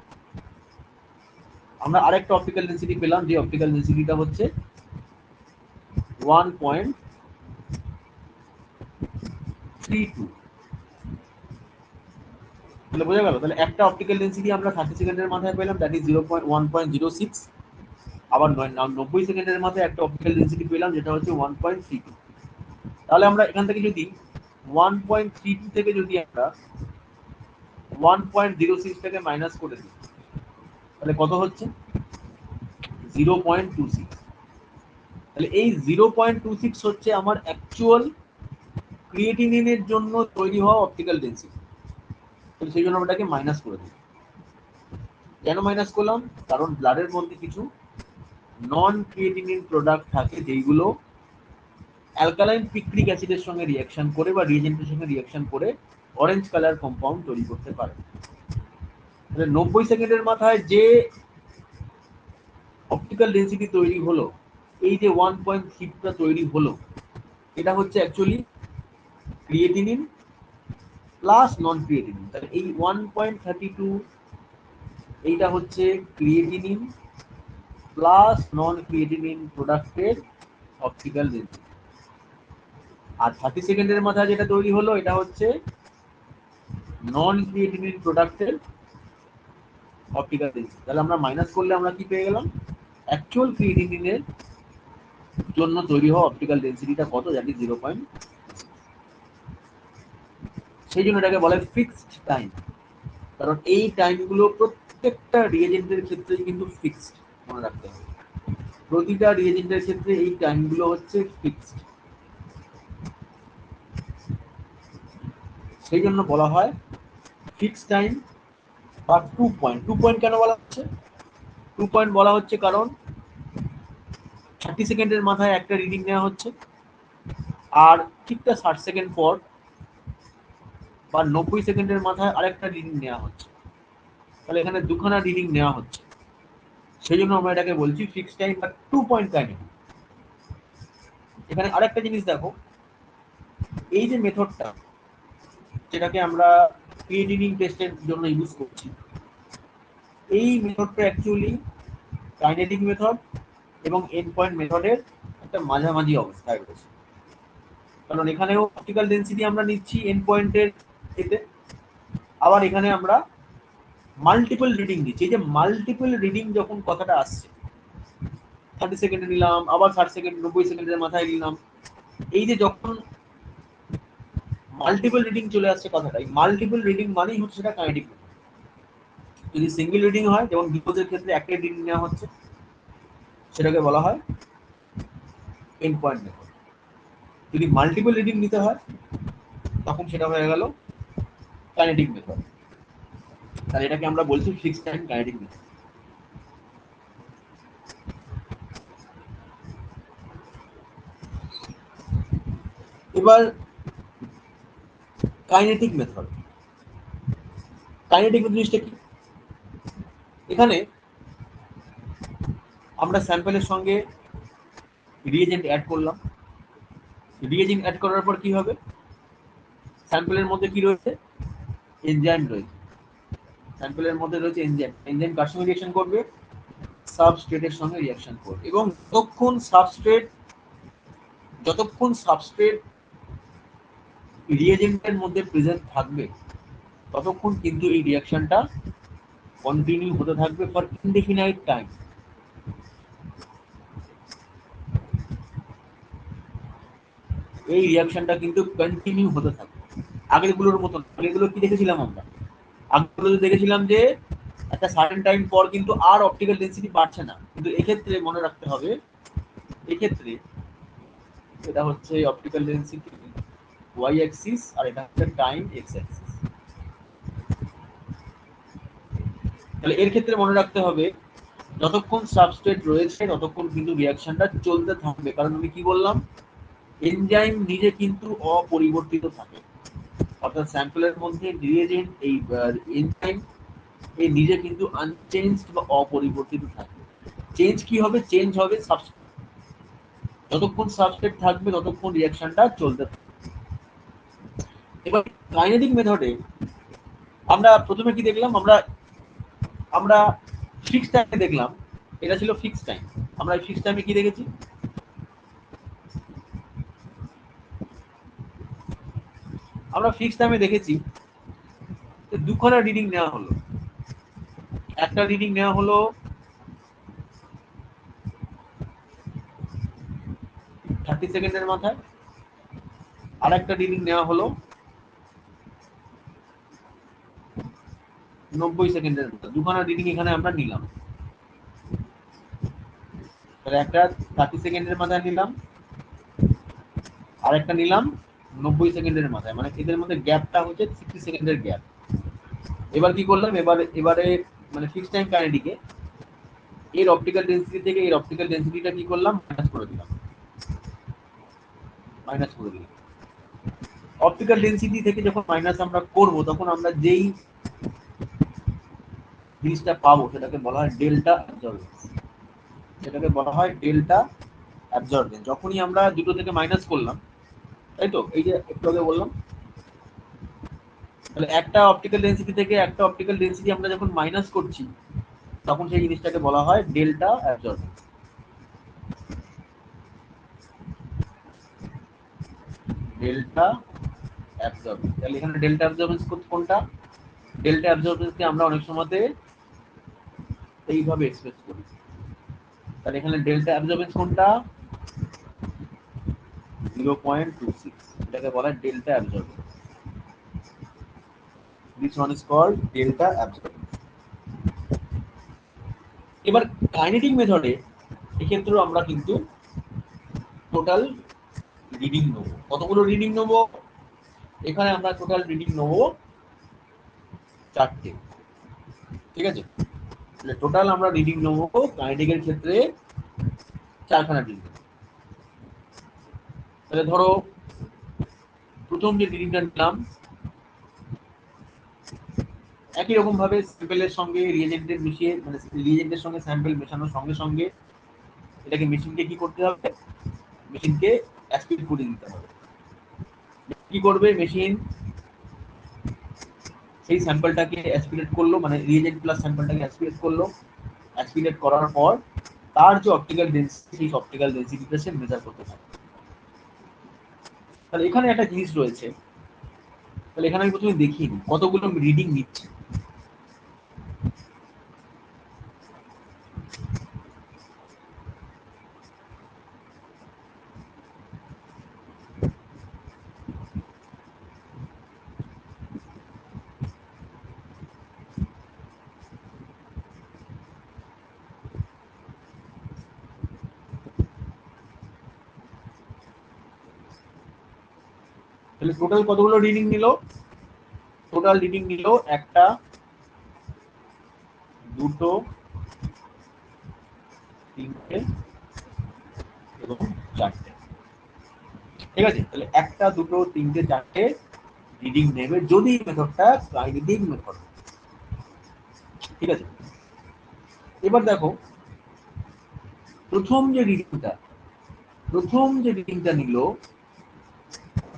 আমরা আরেকটা অপটিক্যাল ডেন্সিটি পেলাম, যে অপটিক্যাল ডেন্সিটিটা হচ্ছে 1.32। তাহলে বোঝা গেল, তাহলে একটা অপটিক্যাল ডেন্সিটি আমরা 30 সেকেন্ডের মাথায় পেলাম, দ্যাট ইজ 1.06। আবার 90 সেকেন্ডের মাথায় একটা অপটিক্যাল ডেন্সিটি পেলাম যেটা হচ্ছে 1.32। তাহলে আমরা এখান থেকে যদি 1.32 থেকে যদি আমরা 1.06টাকে মাইনাস করে দিই তাহলে কত হচ্ছে 0.26। তাহলে এই 0.26 হচ্ছে আমার অ্যাকচুয়াল ক্রিয়েটিনিনের জন্য তৈরি হওয়া অপটিক্যাল ডেন্সিটি। তাহলে সেই জন্য আমরা এটাকে মাইনাস করে দিই। কেন মাইনাস করলাম? কারণ ব্লাডের মধ্যে কিছু নন ক্রিয়েটিনিন প্রোডাক্ট থাকে যেগুলো অ্যালকালাইন পিক্রিক অ্যাসিডের সঙ্গে রিঅ্যাকশন করে বা রিএজেন্টের সঙ্গে রিঅ্যাকশন করে অরেঞ্জ কালার কম্পাউন্ড তৈরি করতে পারে। তাহলে 90 সেকেন্ডের মাথায় যে অপটিক্যাল ডেন্সিটি তৈরি হলো, এই যে 1.3টা তৈরি হলো, এটা হচ্ছে অ্যাকচুয়ালি ক্রিয়েটিনিন প্লাস নন ক্রিয়েটিনিন। তাহলে এই 1.32 এইটা হচ্ছে ক্রিয়েটিনিন প্লাস নন ক্রিয়েটিনিন প্রোডাক্টের অপটিক্যাল ডেন্সিটি। আর 30 সেকেন্ডের মাথায় যেটা তৈরি হলো এটা হচ্ছে নন ক্রিয়েটিনিন প্রোডাক্টের অপটিক্যাল ডেন্সিটি। তাহলে আমরা মাইনাস করলে আমরা কি পেয়ে গেলাম, অ্যাকচুয়াল ক্রিয়েটিনিনের জন্য তৈরি হওয়া অপটিক্যাল ডেন্সিটিটা কত, দ্যাট ইজ 0. সেই জন্য এটাকে বলে ফিক্সড টাইম, কারণ এই টাইমগুলো প্রত্যেকটা রিএজেন্টের ক্ষেত্রে কিন্তু ফিক্সড, মনে রাখতে হবে প্রতিটা রিএজেন্টের ক্ষেত্রে এই টাইমগুলো হচ্ছে ফিক্সড। সেই জন্য বলা হয় ফিক্সড টাইম বা 2 পয়েন্ট। 2 পয়েন্ট কেন বলা হচ্ছে? 2 পয়েন্ট বলা হচ্ছে কারণ 30 সেকেন্ডের মাথায় একটা রিডিং নেওয়া হচ্ছে, আর ঠিকটা 60 সেকেন্ড পর বা 90 সেকেন্ডের মাথায় আরেকটা রিডিং নেওয়া হচ্ছে। তাহলে এখানে দুখানা রিডিং নেওয়া হচ্ছে, সেই জন্য আমরা এটাকে বলছি ফিক্সড টাইম বা 2 পয়েন্ট কাইনেটিক। এখানে আরেকটা জিনিস দেখো, এই যে মেথডটা যেটাকে আমরা ক্রিয়েটিনিং টেস্টের জন্য ইউজ করছি, এই মেথডটা অ্যাকচুয়ালি কাইনেটিক মেথড এবং এন্ড পয়েন্ট মেথডের একটা মাঝামাঝি অবস্থায় রয়েছে। কারণ এখানেও অপটিক্যাল ডেন্সিটি আমরা নিচ্ছি এন্ড পয়েন্টের এতে, আবার এখানে আমরা মাল্টিপল রিডিং দিচ্ছি। এই যে মাল্টিপল রিডিং যখন কথাটা আসছে, 30 সেকেন্ডে নিলাম, আবার 60 সেকেন্ড 90 সেকেন্ডের মাথায় নিলাম, এই যে যখন মাল্টিপল রিডিং চলে আসছে কথাটাই, মাল্টিপল রিডিং মানেই হচ্ছে সেটা কাইনেটিক মেথড। যদি সিঙ্গেল রিডিং হয়, যেমন গ্লুকোজের ক্ষেত্রে একটা রিডিং নেওয়া হচ্ছে, সেটাকে বলা হয় এন্ড পয়েন্ট মেথড। যদি মাল্টিপল রিডিং নিতে হয়, তখন সেটা হয়ে গেল কাইনেটিক মেথড। তাহলে এটাকে আমরা বলছি ফিক্সড টাইম কাইনেটিক মেথড। এবার কাইনেটিক মেথড, কাইনেটিক জিনিসটা কি? এখানে আমরা স্যাম্পলের সঙ্গে রিএজেন্ট অ্যাড করলাম। রিএজেন্ট অ্যাড করার পর কি হবে? স্যাম্পলের মধ্যে কি রয়েছে? এনজাইম রয়েছে। স্যাম্পলের মধ্যে রয়েছে এনজাইম। এনজাইম কার সঙ্গে রিঅ্যাকশন করবে? সাবস্ট্রেটের সঙ্গে রিঅ্যাকশন করবে। এবং যতক্ষণ সাবস্ট্রেট রিএজেন্টের মধ্যে প্রেজেন্ট থাকবে, ততক্ষণ কিন্তু এই রিঅ্যাকশনটা কন্টিনিউ হতে থাকবে ফর ইনডেফিনাইট টাইম। এই রিঅ্যাকশনটা কিন্তু কন্টিনিউ হতে থাকবে। আগেরগুলোর মতন, আগেরগুলো কি দেখেছিলাম আমরা? আগেরগুলো দেখেছিলাম যে একটা সার্টেন টাইম পর কিন্তু আর অপটিক্যাল ডেন্সিটি বাড়ছে না। কিন্তু এক্ষেত্রে মনে রাখতে হবে, এক্ষেত্রে এটা হচ্ছে অপটিক্যাল ডেন্সিটি ওয়াই অ্যাক্সিস, আর এটা হচ্ছে টাইম এক্স অ্যাক্সিস। তাহলে এর ক্ষেত্রে মনে রাখতে হবে, যতক্ষণ সাবস্ট্রেট রয়েছে ততক্ষণ কিন্তু রিঅ্যাকশনটা চলতে থাকবে। কারণ আমি কি বললাম, এনজাইম নিজে কিন্তু অপরিবর্তিত থাকে। অর্থাৎ স্যাম্পলের মধ্যে রিএজেন্ট, এই এনজাইম এই নিজে কিন্তু আনচেঞ্জড বা অপরিবর্তিত থাকে। চেঞ্জ কি হবে? চেঞ্জ হবে সাবস্ট্রেট। যতক্ষণ সাবস্ট্রেট থাকবে ততক্ষণ রিঅ্যাকশনটা চলতে থাকবে। এবার কাইনেটিক মেথডে আমরা প্রথমে কি দেখলাম? আমরা ফিক্সড টাইমে দেখলাম, এটা ছিল ফিক্সড টাইম। আমরা এই ফিক্সড টাইমে কি দেখেছি? আমরা ফিক্সড টাইমে দেখেছি দুখানা রিডিং নেওয়া হলো। একটা রিডিং নেওয়া হলো 30 সেকেন্ডের মাথায়, আর একটা রিডিং নেওয়া হলো 90 সেকেন্ডের মাথায়। দুখানা রিডিং এখানে আমরা নিলাম। তাহলে একটা 30 সেকেন্ডের মাথায় নিলাম, আর একটা নিলাম 90 সেকেন্ডের মাথায়। মানে এদের মধ্যে গ্যাপটা হচ্ছে 60 সেকেন্ডের গ্যাপ। এবার কি করলাম? এবারে মানে ফিক্সড টাইম কাইনেটিকে এর অপটিক্যাল ডেন্সিটি থেকে এর অপটিক্যাল ডেন্সিটিটা কি করলাম? মাইনাস করে দিলাম। অপটিক্যাল ডেন্সিটি থেকে যখন মাইনাস আমরা করব, তখন আমরা যেই জিনিসটা পাবো সেটাকে বলা হয় ডেল্টা অ্যাবজর্বেন্স। সেটাকে বলা হয় ডেল্টা অ্যাবজর্বেন্স। যখনই আমরা দুটো থেকে মাইনাস করলাম, তাই তো, এই যে একটু আগে বললাম, তাহলে একটা অপটিক্যাল ডেন্সিটি থেকে একটা অপটিক্যাল ডেন্সিটি আমরা যখন মাইনাস করছি, তখন সেই জিনিসটাকে বলা হয় ডেল্টা অ্যাবজর্বেন্স। Delta absorbance. তাহলে এখানে ডেল্টা অ্যাবজর্বেন্স কোনটা? ডেল্টা অ্যাবজর্বেন্সকে আমরা অনেক সময়তে এইভাবে এক্সপ্রেস করি। তাহলে এখানে ডেল্টা অ্যাবজর্বেন্স কোনটা? 0.26। এটাকে বলা হয় delta absorbance. This one is called delta absorbance. এবার কাইনেটিক মেথডে এক্ষেত্রেও আমরা কিন্তু টোটাল রিডিং নেব। কতগুলো রিডিং নেব? এখানে আমরা টোটাল রিডিং নেব 4টে। ঠিক আছে? তাহলে টোটাল আমরা রিডিং নেব কাইনেটিকের ক্ষেত্রে 4খানা রিডিং। তাহলে ধরো প্রথম যে রিডিংটা নিলাম, একই রকম ভাবে স্যাম্পেলের সঙ্গে রিয়েজেন্টের মিশিয়ে, মানে রিয়েজেন্টের সঙ্গে স্যাম্পেল মেশানোর সঙ্গে সঙ্গে এটাকে মেশিনকে কি করতে হবে, মেশিনকে অ্যাসপিরেট করে দিতে হবে। কি করবে মেশিন, সেই স্যাম্পলটাকে অ্যাসপিরেট করলো, মানে রিয়েজেন্ট প্লাস স্যাম্পলটাকে অ্যাসপিরেট করলো। অ্যাসপিরেট করার পর তার যে অপটিক্যাল ডেন্সিটি, সেই অপটিক্যাল ডেন্সিটিটা সে মেজার করতে থাকে। তাহলে এখানে একটা জিনিস রয়েছে, তাহলে এখানে আমি প্রথমে দেখিয়ে দিই কতগুলো রিডিং নিচ্ছে। তাহলে টোটাল কতগুলো রিডিং নিল, টোটাল রিডিং নিল 1টা, 2টো, 3টে এবং 4টে। ঠিক আছে, তাহলে 1টা, 2টো, 3টে, 4টে রিডিং নেবে যদি মেথডটা কাইনেটিক মেথড। ঠিক আছে, এবার দেখো প্রথম যে রিডিংটা নিল,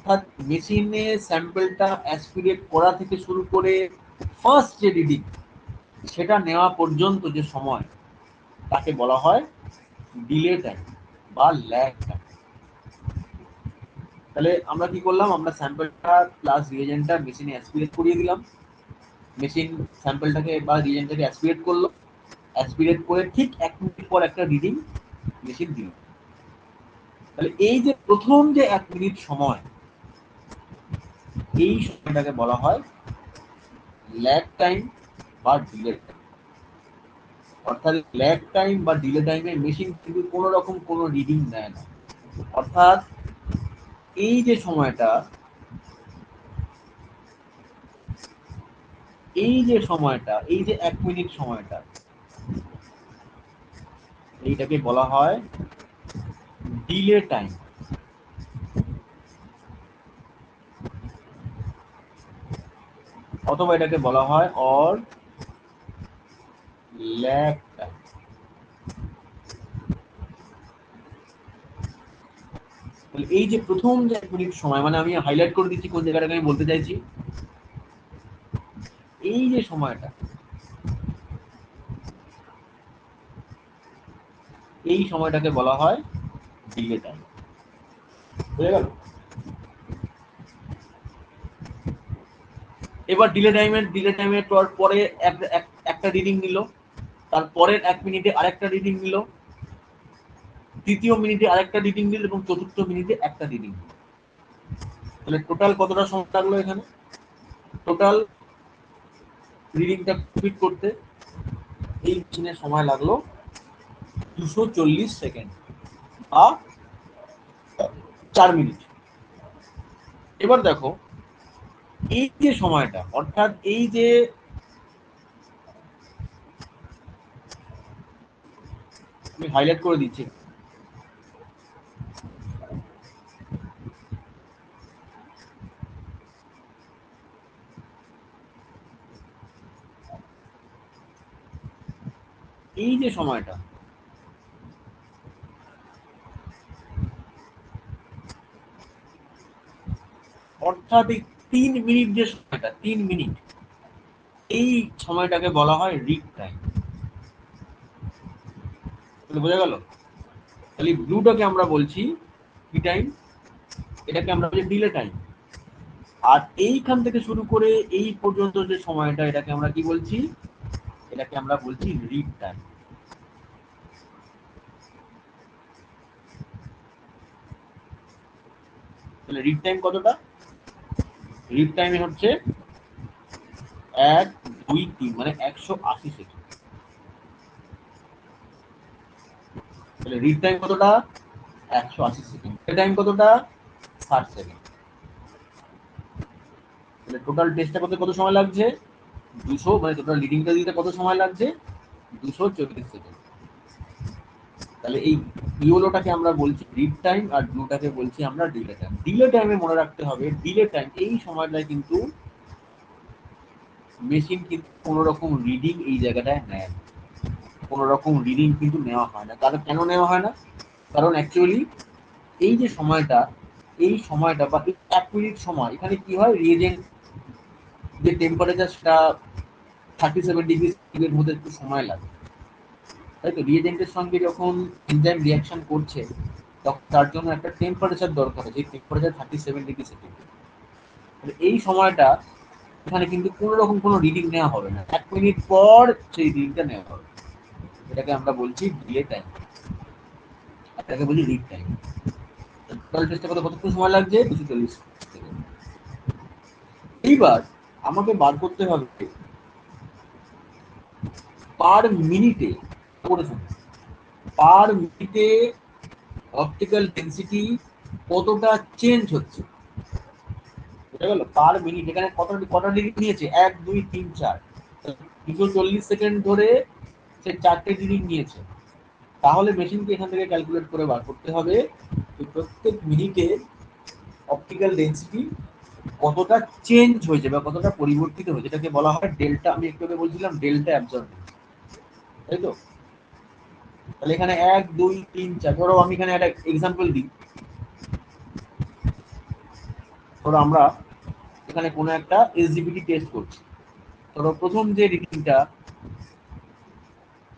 অর্থাৎ মেশিনে স্যাম্পলটা অ্যাসপিরেট করা থেকে শুরু করে ফার্স্ট যে রিডিং সেটা নেওয়া পর্যন্ত যে সময়, তাকে বলা হয় ডিলে টাইম বা ল্যাগ টাইম। তাহলে আমরা কি করলাম, আমরা স্যাম্পলটা প্লাস রিয়েজেন্টটা মেশিনে অ্যাসপিরেট করিয়ে দিলাম। মেশিন স্যাম্পলটাকে বা রিয়েজেন্টটাকে অ্যাসপিরেট করলো, অ্যাসপিরেট করে ঠিক 1 মিনিট পর একটা রিডিং মেশিন দিল। তাহলে এই যে প্রথম যে 1 মিনিট সময়, এই সময়টাকে বলা হয় ল্যাগ টাইম বা ডিলে টাইম। অর্থাৎ ল্যাগ টাইম বা ডিলে টাইমে মেশিন কিন্তু কোনো রকম কোনো রিডিং নেয় না। অর্থাৎ এই যে সময়টা, এই যে 1 মিনিট সময়টা, এইটাকে বলা হয় ডিলে টাইম অথবা এটাকে বলা হয় অর ল্যাগ টাইম। এই যে প্রথম যে 1 মিনিট সময়, মানে আমি হাইলাইট করে দিচ্ছি কোন জায়গাটাকে আমি বলতে চাইছি। এই যে সময়টা, এই সময়টাকে বলা হয় ডিলে টাইম। বুঝে গেল? এবার ডিলে টাইমের পরে একটা রিডিং নিল, তারপরের 1 মিনিটে আরেকটা রিডিং নিল, তৃতীয় মিনিটে আরেকটা রিডিং নিল এবং চতুর্থ মিনিটে একটা রিডিং নিল। তাহলে টোটাল কতটা সময় লাগলো এখানে? টোটাল রিডিংটা কমপ্লিট করতে এই মেশিনের সময় লাগলো 240 সেকেন্ড বা 4 মিনিট। এবার দেখো এই যে সময়টা, অর্থাৎ এই যে আমি হাইলাইট করে দিচ্ছি, এই যে সময়টা, অর্থাৎ এই 3 মিনিট যে সময়টা, 3 মিনিট, এই সময়টাকে বলা হয় রিড টাইম। বোঝা গেল? তাহলে ব্লুটাকে আমরা বলছি কি টাইম, এটাকে আমরা বলছি ডিলে টাইম। আর এইখান থেকে শুরু করে এই পর্যন্ত যে সময়টা, এটাকে আমরা কি বলছি, এটাকে আমরা বলছি রিড টাইম। তাহলে রিড টাইম কতটা? রিড টাইমে হচ্ছে 1, 2, 3 মানে 180 সেকেন্ড। তাহলে রিড টাইম কতটা? 180 সেকেন্ড। ডিলে টাইম কতটা? 60 সেকেন্ড। তাহলে টোটাল টেস্টটা করতে কত সময় লাগছে? 200, মানে টোটাল রিডিংটা দিতে কত সময় লাগছে? 240 সেকেন্ড। তাহলে এই ইয়েলোটাকে আমরা বলছি রিড টাইম আর ব্লুটাকে বলছি আমরা ডিলে টাইম। ডিলে টাইমে মনে রাখতে হবে, ডিলে টাইম এই সময়টায় কিন্তু মেশিন কিন্তু কোনো রকম রিডিং এই জায়গাটায় নেয় না, কোনো রকম রিডিং কিন্তু নেওয়া হয় না। কারণ কেন নেওয়া হয় না? কারণ অ্যাকচুয়ালি এই যে সময়টা, এই সময়টা বা 1 মিনিট সময়, এখানে কি হয়, রিয়েজেন্ট যে টেম্পারেচার সেটা 37 ডিগ্রি সেন্টিগ্রেড হতে একটু সময় লাগে, তাই তো। রিয়েজেন্টের সঙ্গে যখন এনজাইম রিয়াকশন করছে তখন তার জন্য একটা টেম্পারেচার দরকার, যে টেম্পারেচার 37 ডিগ্রি সেন্টিগ্রেড। এই সময়টা এখানে কিন্তু কোনো রকম কোনো রিডিং নেওয়া হবে না, 1 মিনিট পর সেই রিডিংটা নেওয়া হবে। এটাকে আমরা বলছি ডিলে টাইম, এটাকে বলি রিড টাইম। টোটাল টেস্টে কতক্ষণ সময় লাগছে? 240 সেকেন্ড। এইবার আমাকে বার করতে হবে পার মিনিটে, পার মিনিটে অপটিক্যাল ডেন্সিটি কতটা চেঞ্জ হচ্ছে। বুঝা গেল? পার মিনিট এখানে কটা ডিগ্রি নিয়েছে? 1 2 3 4, 240 সেকেন্ড ধরে সে 4টে ডিগ্রি নিয়েছে। তাহলে মেশিনকে এখান থেকে ক্যালকুলেট করে বার করতে হবে যে প্রত্যেক মিনিটে অপটিক্যাল ডেন্সিটি কতটা চেঞ্জ হয়েছে বা কতটা পরিবর্তিত হয়েছে। এটাকে বলা হয় ডেল্টা। আমি একটু আগে বলছিলাম ডেল্টা অ্যাবজর্বেন্স, তাই তো। তাহলে এখানে 1 2 3 4, ধরো আমি এখানে একটা এক্সাম্পল দিই। ধরো আমরা এখানে কোনো একটা এসজিপিটি টেস্ট করছি। ধরো প্রথম যে রিডিংটা,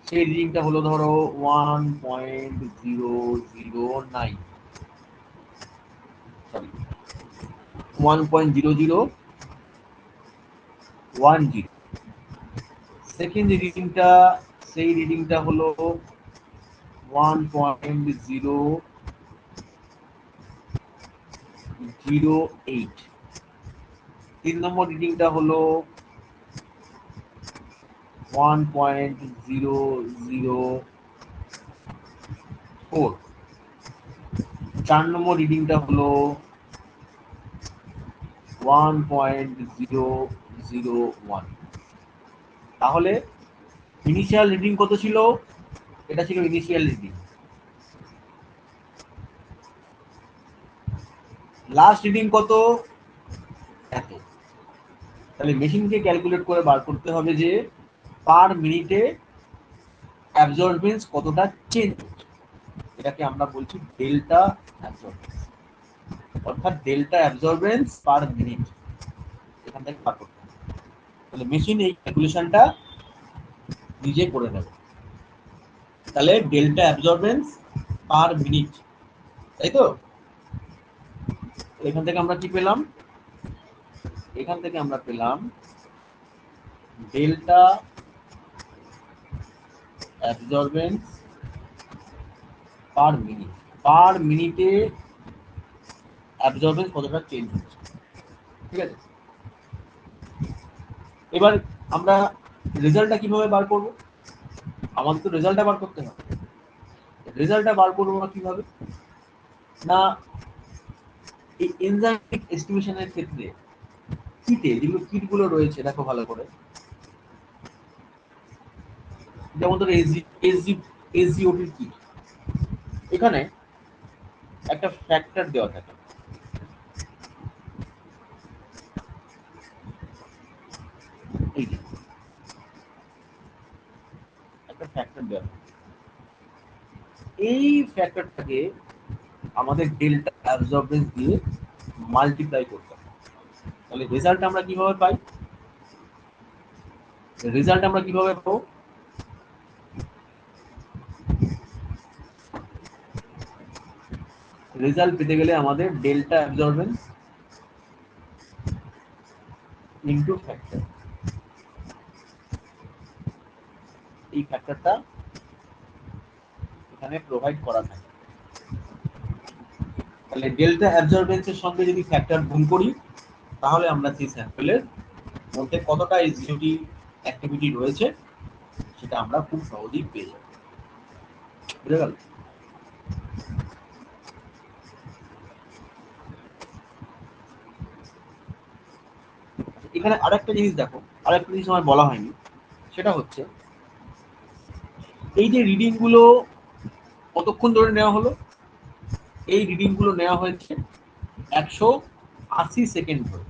সেই রিডিংটা হলো ধরো 1.009, সরি 1.0010। সেকেন্ড রিডিংটা, সেই রিডিংটা হলো 1.008। 3 নম্বর রিডিংটা হলো 1.004। 4 নম্বর রিডিংটা হলো 1.001। তাহলে ইনিশিয়াল রিডিং কত ছিল? এটা ছিল ইনিশিয়াল রিডিং। লাস্ট রিডিং কত? এত। তাহলে মেশিনকে ক্যালকুলেট করে বার করতে হবে যে পার মিনিটে অ্যাবজর্বেন্স কতটা চেঞ্জ হচ্ছে। এটাকে আমরা বলছি ডেল্টা অ্যাবজর্বেন্স, অর্থাৎ ডেল্টা অ্যাবজর্বেন্স পার মিনিট এখান থেকে বার করতে হবে। তাহলে মেশিন এই ক্যালকুলেশনটা নিজে করে নেবে। তাহলে ডেল্টা অ্যাবজর্বেন্স পার মিনিট, তাই তো। এখান থেকে আমরা কি পেলাম? এখান থেকে আমরা পেলাম ডেল্টা অ্যাবজর্বেন্স পার মিনিট, পার মিনিটে অ্যাবজর্বেন্স কতটা চেঞ্জ হচ্ছে, ঠিক আছে। এবার আমরা রেজাল্টটা কিভাবে বার করব? আমাদের তো রেজাল্টটা বার করতে হবে। রেজাল্টটা বার করবো না কিভাবে? না, এই এনজাইমেটিক এস্টিমেশনের ক্ষেত্রে কিটে, যেগুলো কিটগুলো রয়েছে দেখো ভালো করে, যেমন ধরো এসজিওটির কিট, এখানে একটা ফ্যাক্টর দেওয়া থাকে। এই যে একটা ফ্যাক্টর দেওয়া থাকে, এই ফ্যাক্টরটাকে আমাদের ডেল্টা অ্যাবজর্বেন্স দিয়ে মাল্টিপ্লাই করতে হবে। তাহলে রেজাল্ট আমরা কিভাবে পাই? রেজাল্ট আমরা কিভাবে পাবো? রেজাল্ট পেতে গেলে আমাদের ডেল্টা অ্যাবজর্বেন্স ইনটু ফ্যাক্টর, এই ফ্যাক্টরটা এখানে প্রোভাইড করা থাকে। তাহলে ডেল্টা অ্যাবজর্বেন্সের সঙ্গে যদি ফ্যাক্টর গুণ করি তাহলে আমরা সেই স্যাম্পলের মধ্যে কতটা এসজিওটি অ্যাক্টিভিটি রয়েছে সেটা আমরা খুব সহজেই পেয়ে যাব। বুঝে গেল? এখানে আরেকটা জিনিস দেখো, আরেকটা জিনিস আমার বলা হয়নি, সেটা হচ্ছে এই যে রিডিং গুলো কতক্ষণ ধরে নেওয়া হলো? এই রিডিং গুলো নেওয়া হয়েছে 180 সেকেন্ড ধরে।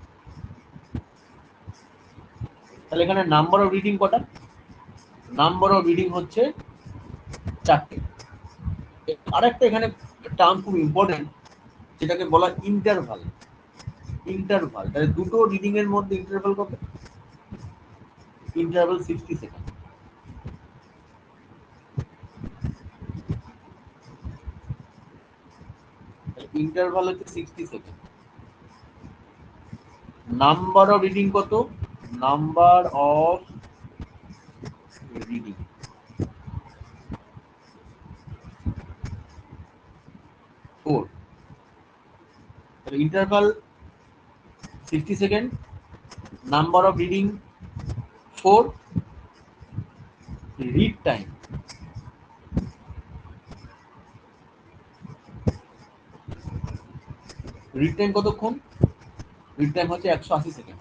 তাহলে এখানে নাম্বার অফ রিডিং কটা? নাম্বার অফ রিডিং হচ্ছে 4টে। আরেকটা এখানে টার্ম খুব ইম্পর্টেন্ট, যেটাকে বলা ইন্টারভাল। ইন্টারভাল, তাহলে দুটো রিডিং এর মধ্যে ইন্টারভাল কত? Interval 60 second. ইন্টারভাল হচ্ছে 60 সেকেন্ড। নাম্বার অফ রিডিং কত? Number of reading 4। Interval 60 second, number of reading 4, read time কতক্ষণ? রিড টাইম হচ্ছে 180 সেকেন্ড।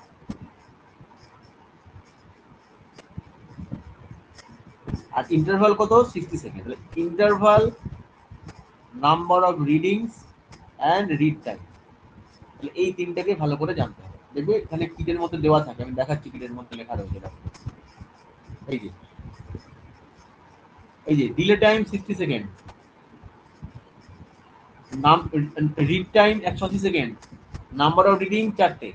আর ইন্টারভাল কত? 60 second. Interval, number of readings and read time, এই তিনটাকে ভালো করে জানতে হবে। দেখবে এখানে কিটের মধ্যে দেওয়া থাকে, আমি দেখাচ্ছি, কিটের মধ্যে লেখা রয়েছে। এই যে delay time 60 second, read time 180 second, number of reading 4টে।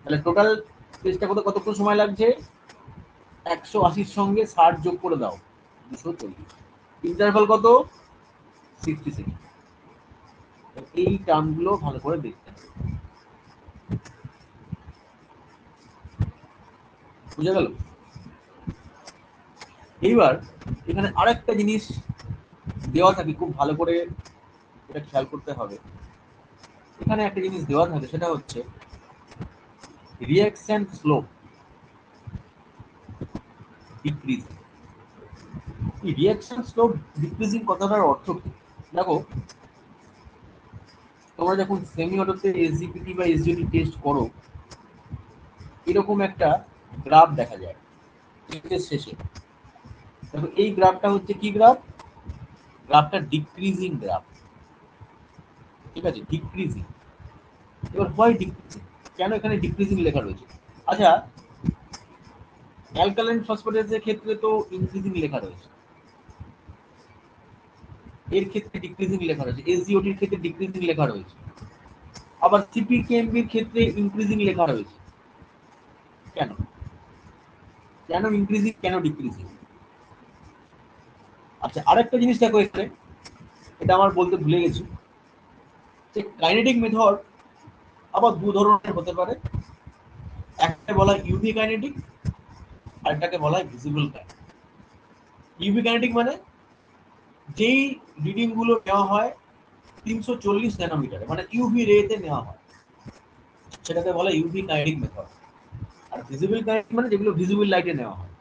তাহলে টোটাল টেস্টটা কতক্ষণ সময় লাগছে? 180 সঙ্গে 60 যোগ করে দাও, 240। ইন্টারভাল কত? 60 সেকেন্ড। এই টার্মগুলো ভালো করে দেখতে হবে। বুঝে গেল? এইবার এখানে আরেকটা জিনিস দেওয়া থাকে, খুব ভালো করে এটা খেয়াল করতে হবে। এখানে একটা জিনিস দেওয়া থাকে, সেটা হচ্ছে রিঅ্যাকশন স্লোপ ডিক্রিজিং। এই রিঅ্যাকশন স্লোপ ডিক্রিজিং কথাটার অর্থ কি? দেখো, তোমরা যখন সেমি অটোতে এসজিপিটি বা এসজিওটি টেস্ট করো, এরকম একটা গ্রাফ দেখা যায় টেস্টের শেষে। দেখো, এই গ্রাফটা হচ্ছে কি গ্রাফ? গ্রাফটা ডিক্রিজিং গ্রাফ। ঠিক আছে, ডিক্রিজিং। এবার হোয়াই ডিক্রিজিং? কেন এখানে ডিক্রিজিং লেখা রয়েছে? আচ্ছা, অ্যালকালাইন ফসফেটের ক্ষেত্রে তো ইনক্রিজিং লেখা রয়েছে, এর ক্ষেত্রে ডিক্রিজিং লেখা রয়েছে, এসজিওটির ক্ষেত্রে ডিক্রিজিং লেখা রয়েছে, আবার সিপিকেএমবির ক্ষেত্রে ইনক্রিজিং লেখা রয়েছে। কেন? কেন ইনক্রিজিং, কেন ডিক্রিজিং? আচ্ছা, আরেকটা জিনিস দেখো এখানে, এটা আমার বলতে ভুলে গেছি, যে কাইনেটিক মেথড আবার দু ধরনের হতে পারে। একটা বলা হয় ইউভি কাইনেটিক, আরেকটাকে বলা হয় ভিজিবল কাইনেটিক। ইউভি কাইনেটিক মানে যেই রিডিং গুলো নেওয়া হয় 340 ন্যানোমিটারে, মানে ইউভি রেতে নেওয়া হয়, সেটাকে বলা ইউভি কাইনেটিক মেথড। আর ভিজিবল কাইনেটিক মানে যেগুলো ভিজিবল লাইটে নেওয়া হয়।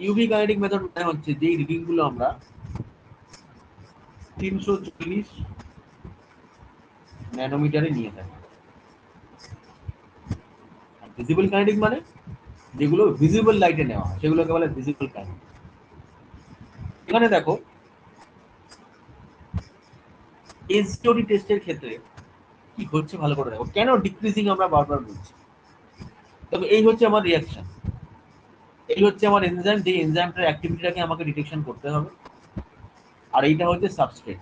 ইউভি কাইনেটিক মেথড মানে হচ্ছে যেই রিডিং গুলো আমরা 340 ন্যানোমিটারে নিয়ে থাকি। আর ভিজিবল কাইনেটিক মানে যেগুলো ভিজিবল লাইটে নেওয়া হয়, সেগুলোকে বলে ভিজিবল কাইনেটিক। এখানে দেখো, এসজিওটি টেস্টের ক্ষেত্রে কি হচ্ছে ভালো করে দেখো। কেন ডিক্রিজিং আমরা বারবার বলছি? তবে এই হচ্ছে আমার রিঅ্যাকশন, এই হচ্ছে আমার এনজাইম, যে এনজাইমটার অ্যাক্টিভিটিটাকে আমাকে ডিটেকশন করতে হবে। আর এইটা হচ্ছে সাবস্ট্রেট,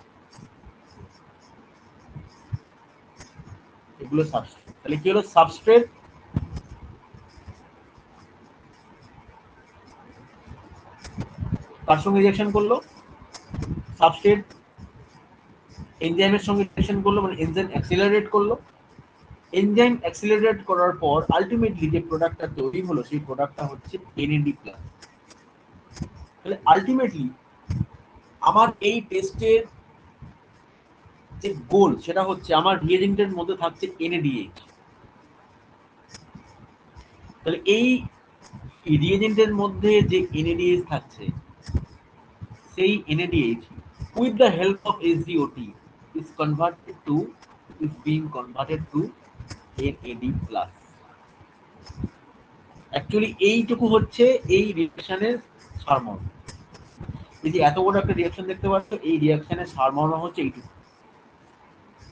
এগুলো সাবস্ট্রেট। তাহলে কি হলো? সাবস্ট্রেট কার সঙ্গে রিঅ্যাকশন করলো? সাবস্ট্রেট এনজাইমের সঙ্গে রিঅ্যাকশন করলো, মানে এনজাইম অ্যাক্সিলারেট করলো। এনজাইম অ্যাক্সিলারেট করার পর আলটিমেটলি যে প্রোডাক্টটা তৈরি হলো, সেই প্রোডাক্টটা হচ্ছে এনএডি প্লাস। তাহলে আলটিমেটলি আমার এই টেস্টের যে গোল, সেটা হচ্ছে আমার রিএজেন্টের মধ্যে থাকছে এনএডিএইচ। তাহলে এই রিএজেন্টের মধ্যে যে এনএডিএইচ থাকছে, সেই NADH with the help of SGOT is being converted to NAD+. Actually এইটুকু হচ্ছে এই রিঅ্যাকশনের সারমর্ম। এই যে এত বড় একটা রিয়াকশন দেখতে পাচ্ছ, এই রিয়াকশনের সারমর্ম হচ্ছে এইটুকু।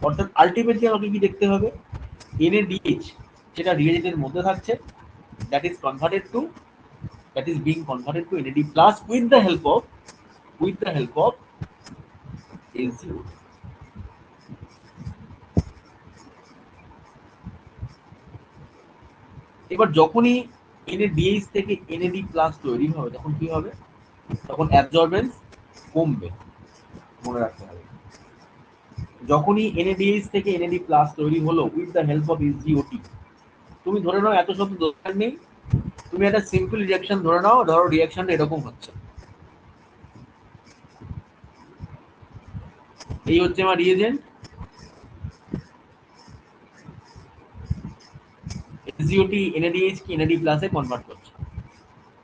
অর্থাৎ আলটিমেটলি আমাকে কি দেখতে হবে, NaDH যেটা রিয়েজেন্টের মধ্যে থাকছে, that is converted to, that is being converted to NAD plus with the help of HCO। এবার যখনই NaDH থেকে NAD প্লাস তৈরি হবে তখন কি হবে, তখন অ্যাবজর্বেন্স কমবে, মনে রাখতে হবে। যখনই NaDH থেকে NAD প্লাস তৈরি হলো with the help of HGOT, তুমি ধরে নাও এত শব্দ দরকার নেই, তুমি একটা সিম্পল রিঅ্যাকশন ধরে নাও, ধরো রিঅ্যাকশনটা এরকম হচ্ছে, এই হচ্ছে আমার রিএজেন্ট, HGOT NaDH কে NAD প্লাসে কনভার্ট করছে,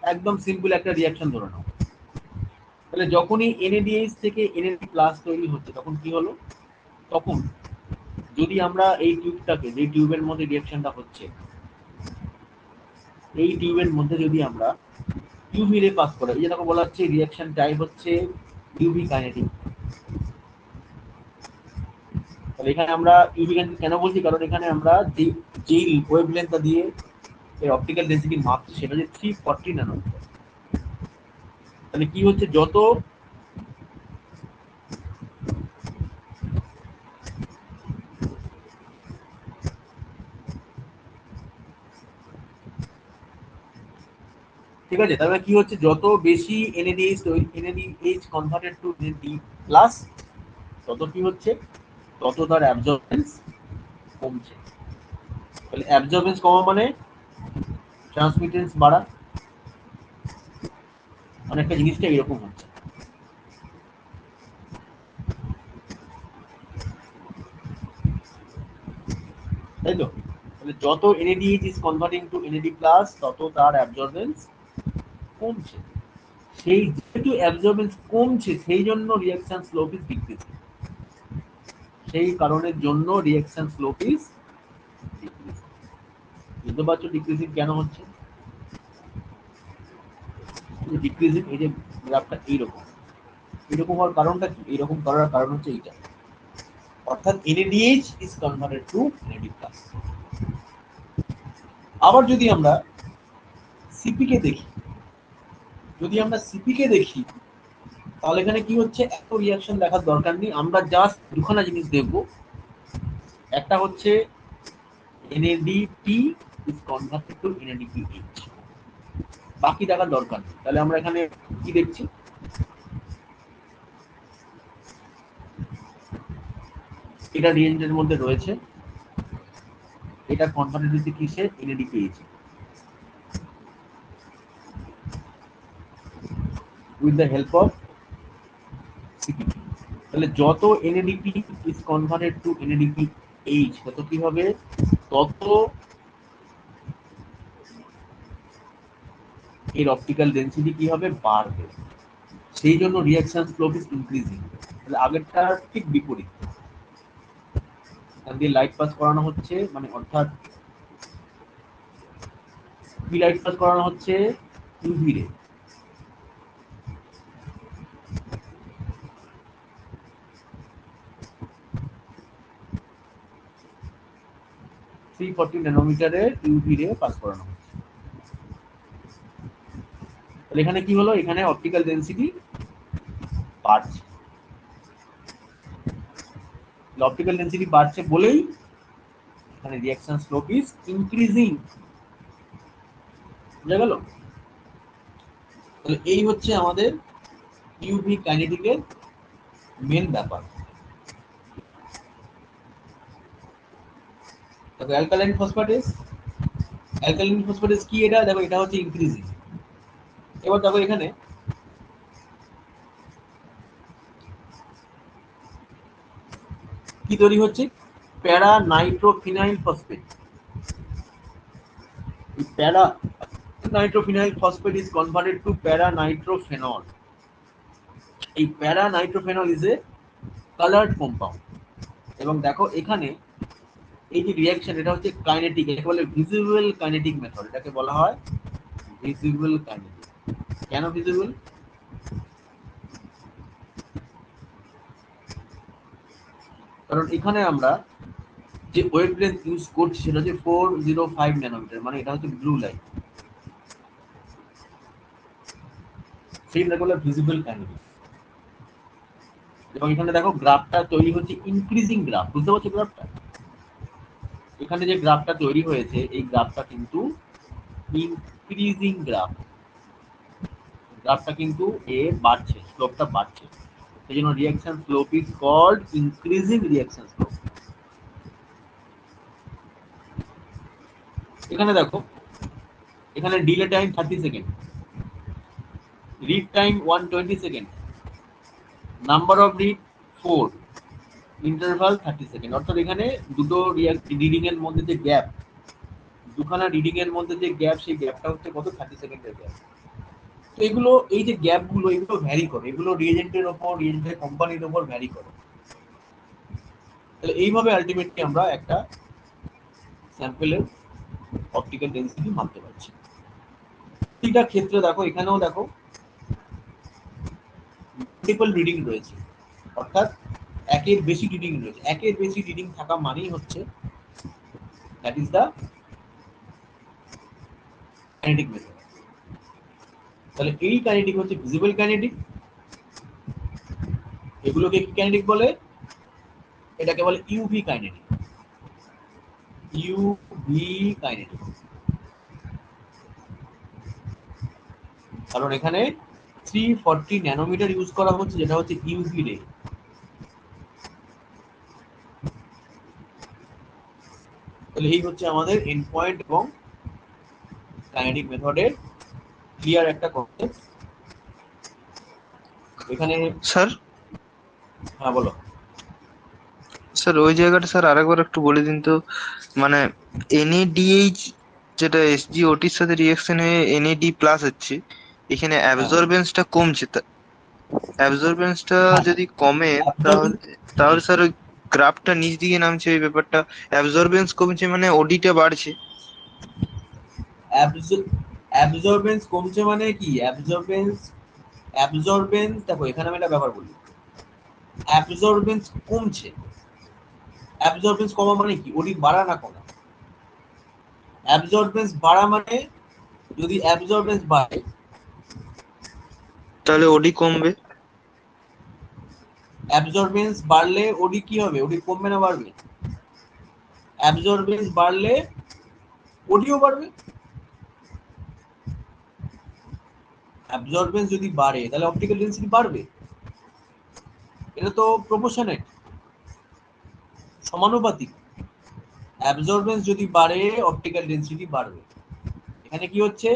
একদম সিম্পল একটা রিঅ্যাকশন ধরে নাও। তাহলে যখনই NaDH থেকে NAD প্লাস তৈরি হচ্ছে তখন কি হলো, তখন যদি আমরা এই টিউবটাকে, যে টিউবের মধ্যে রিঅ্যাকশনটা হচ্ছে, এই টিউবের মধ্যে যদি আমরা ইউভি রে পাস করে, এই যেটাকে বলা হচ্ছে রিঅ্যাকশন টাইপ হচ্ছে ইউভি কাইনেটিক। তাহলে এখানে আমরা ইউভি কাইনেটিক কেন বলছি, কারণ এখানে আমরা যেই ওয়েভলেন্থটা দিয়ে এর অপটিক্যাল ডেনসিটি মাপছি সেটা হচ্ছে 340 ন্যানোমিটার। তাহলে কি হচ্ছে, যত ঠিক আছে, তাহলে কি হচ্ছে, যত বেশি NADH converted to NAD plus, তত কি হচ্ছে, তত তার অ্যাবজর্বেন্স কমছে। তাহলে অ্যাবজর্বেন্স কমা মানে ট্রান্সমিটেন্স বাড়া, অনেকটা জিনিসটা এরকম হচ্ছে। তাই তো, তাহলে যত NADH is converting to NAD plus তত তার অ্যাবজর্বেন্স কমছে। সেই যেহেতু অ্যাবজর্বেন্স কমছে সেই জন্য রিঅ্যাকশন স্লোপ ইজ ডিক্রিজিং, সেই কারণের জন্য রিঅ্যাকশন স্লোপ ইজ ডিক্রিজিং। বুঝতে পারছো ডিক্রিজিং কেন হচ্ছে, ডিক্রিজিং, এই যে গ্রাফটা এইরকম, এরকম হওয়ার কারণটা কি, এইরকম করার কারণ হচ্ছে এইটা, অর্থাৎ NADH is converted two NAD plus. আবার যদি আমরা সিপি কে দেখি, তাহলে এখানে কি হচ্ছে, এত রিঅ্যাকশন দেখার দরকার নেই, আমরা জাস্ট দুখানা জিনিস দেখব, একটা হচ্ছে NADP is converted two NADPH, বাকি দেখার দরকার নেই। তাহলে আমরা এখানে কি দেখছি, এটা রিএজেন্টের মধ্যে রয়েছে, এটা কনভার্টেড হচ্ছে কিসে, NADPH with the help of CP। তাহলে যত NADP is converted two NADPH তত কি হবে, তত এর অপটিক্যাল ডেনসিটি কি হবে, বাড়বে, সেই জন্য রিঅ্যাকশন স্লোপ ইজ ইনক্রিজিং। তাহলে আগেরটার ঠিক বিপরীত, এখান দিয়ে লাইট পাস করানো হচ্ছে, মানে অর্থাৎ কি লাইট পাস করানো হচ্ছে, ইউভি রে, থ্রি 40 ন্যানোমিটারের ইউভি রে পাস করানো হচ্ছে। তাহলে এখানে কি হলো, এখানে অপটিক্যাল ডেনসিটি বাড়ছে, অপটিক্যাল ডেনসিটি বাড়ছে বলেই এখানে রিঅ্যাকশন স্লোপ ইজ ইনক্রিজিং। বুঝা গেল? তাহলে এই হচ্ছে আমাদের ইউভি কাইনেটিকের মেন ব্যাপার। দেখো অ্যালকালাইন ফসফেটেস কি, এটা দেখো, এটা হচ্ছে ইনক্রিজিং। এবার দেখো এখানে কি তৈরি হচ্ছে, প্যারা নাইট্রোফিনাইল ফসফেট। প্যারা নাইট্রোফিনাইল ফসফেট ইজ কনভার্টেড টু প্যারা নাইট্রোফেনল। এই প্যারা nitrophenol is a coloured compound. এবং দেখো এখানে এই যে রিঅ্যাকশন, এটা হচ্ছে কাইনেটিক, এটাকে বলে ভিজিবল কাইনেটিক মেথড, এটাকে বলা হয় ভিজিবল কাইনেটিক। কেন ভিজিবল, কারণ এখানে আমরা যে ওয়েভলেন্থ ইউজ করছি সেটা হচ্ছে 405 ন্যানোমিটার, মানে এটা হচ্ছে ব্লু লাইট, সেইটা হলো ভিজিবল ক্যান্ডিডেট। এবং এখানে দেখো গ্রাফটা তৈরি হচ্ছে ইনক্রিজিং গ্রাফ, বুঝতে পারছো গ্রাফটা? এখানে যে গ্রাফটা তৈরি হয়েছে এই গ্রাফটা কিন্তু ইনক্রিজিং গ্রাফ, গ্রাফটা কিন্তু এ বাড়ছে, স্লোপটা বাড়ছে, সেই জন্য reaction slope is called increasing reaction slope. এখানে দেখো, এখানে delay time 30 second, read time 120 second, number of read 4, interval 30 second. অর্থাৎ এখানে দুটো রিডিং এর মধ্যে যে গ্যাপ, দুখানা রিডিং এর মধ্যে যে গ্যাপ, সেই গ্যাপটা হচ্ছে কত? 30 সেকেন্ডের গ্যাপ। তো এগুলো, এই যে গ্যাপগুলো, এগুলো ভ্যারি করে, এগুলো রিএজেন্টের উপর, রিএজেন্টের কোম্পানির উপর ভ্যারি করে। তাহলে এইভাবে আলটিমেটলি আমরা একটা স্যাম্পলের অপটিক্যাল ডেনসিটি মাপতে পারছি। প্রতিটা ক্ষেত্রে দেখো, এখানেও দেখো মাল্টিপল রিডিং রয়েছে, অর্থাৎ একের বেশি রিডিং রয়েছে। একের বেশি রিডিং থাকা মানেই হচ্ছে that is the kinetic method. তাহলে এই কাইনেটিক হচ্ছে ভিজিবল কাইনেটিক। এগুলোকে কি কাইনেটিক বলে? এটাকে বলে ইউভি কাইনেটিক, ইউভি কাইনেটিক। কারণ এখানে 340 ন্যানোমিটার ইউজ করা হচ্ছে, যেটা হচ্ছে ইউভি রে। তাহলে এই হচ্ছে আমাদের এন্ড পয়েন্ট এবং কাইনেটিক মেথডের ক্লিয়ার একটা কনসেপ্ট। এখানে স্যার, হ্যাঁ বলো। স্যার ওই জায়গাটা স্যার আরেকবার একটু বলে দিন তো, মানে NADH যেটা SgOT-র সাথে রিঅ্যাকশন হয়ে NAD প্লাস হচ্ছে, এখানে হ্যাঁ অ্যাবজর্বেন্সটা কমছে, অ্যাবজর্বেন্সটা হ্যাঁ, যদি কমে তাহলে, অ্যাবজর্বেন্স, তাহলে স্যার ওই গ্রাফটা নিচ দিকে নামছে, ওই ব্যাপারটা অ্যাবজর্বেন্স কমছে মানে ওডিটা বাড়ছে। অ্যাবজর্বেন্স কমছে মানে কি? অ্যাবজর্বেন্স দেখো, এখানে আমি একটা ব্যাপার বলি, অ্যাবজর্বেন্স কমছে। অ্যাবজর্বেন্স কমা মানে কি? ওডি বাড়া না কমা? অ্যাবজর্বেন্স বাড়া মানে, যদি অ্যাবজর্বেন্স বাড়ে তাহলে ওডি কমবে। অ্যাবজর্বেন্স বাড়লে ওডি কি হবে? ওডি কমবে না বাড়বে? অ্যাবজর্বেন্স বাড়লে ওডিও বাড়বে। অ্যাবজর্বেন্স যদি বাড়ে তাহলে অপটিক্যাল ডেনসিটি বাড়বে। এটা তো প্রপোর্শনেট, সমানুপাতিক। অ্যাবজর্বেন্স যদি বাড়ে অপটিক্যাল ডেনসিটি বাড়বে। এখানে কি হচ্ছে?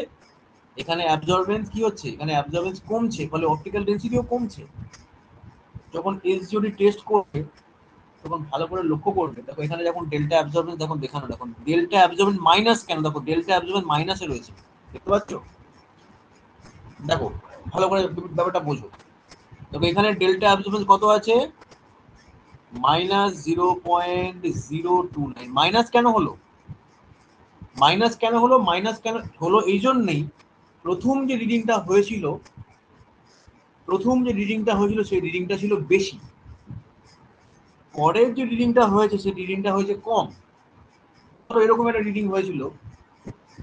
এখানে অ্যাবজর্বেন্স কি হচ্ছে? এখানে অ্যাবজর্বেন্স কমছে, ফলে অপটিক্যাল ডেনসিটিও কমছে। যখন এসজিওডি টেস্ট করবে তখন ভালো করে লক্ষ্য করবে, দেখো এখানে যখন ডেল্টা অ্যাবজর্বেন্স যখন দেখানো, দেখুন ডেল্টা অ্যাবজর্বেন্স মাইনাস কেন? দেখো ডেল্টা অ্যাবজর্বেন্স মাইনাসে রয়েছে, দেখতে পাচ্ছ? দেখো ভালো করে ব্যাপারটা বোঝো। দেখো এখানে ডেল্টা অ্যাবজর্বেন্স কত আছে? -0.029। মাইনাস কেন হলো? মাইনাস কেন হলো? মাইনাস কেন হলো এই জন্যই, প্রথম যে রিডিংটা হয়েছিল, সেই রিডিংটা ছিল বেশি, পরের যে রিডিংটা হয়েছে সেই রিডিংটা হয়েছে কম। ধরো এরকম একটা রিডিং হয়েছিল,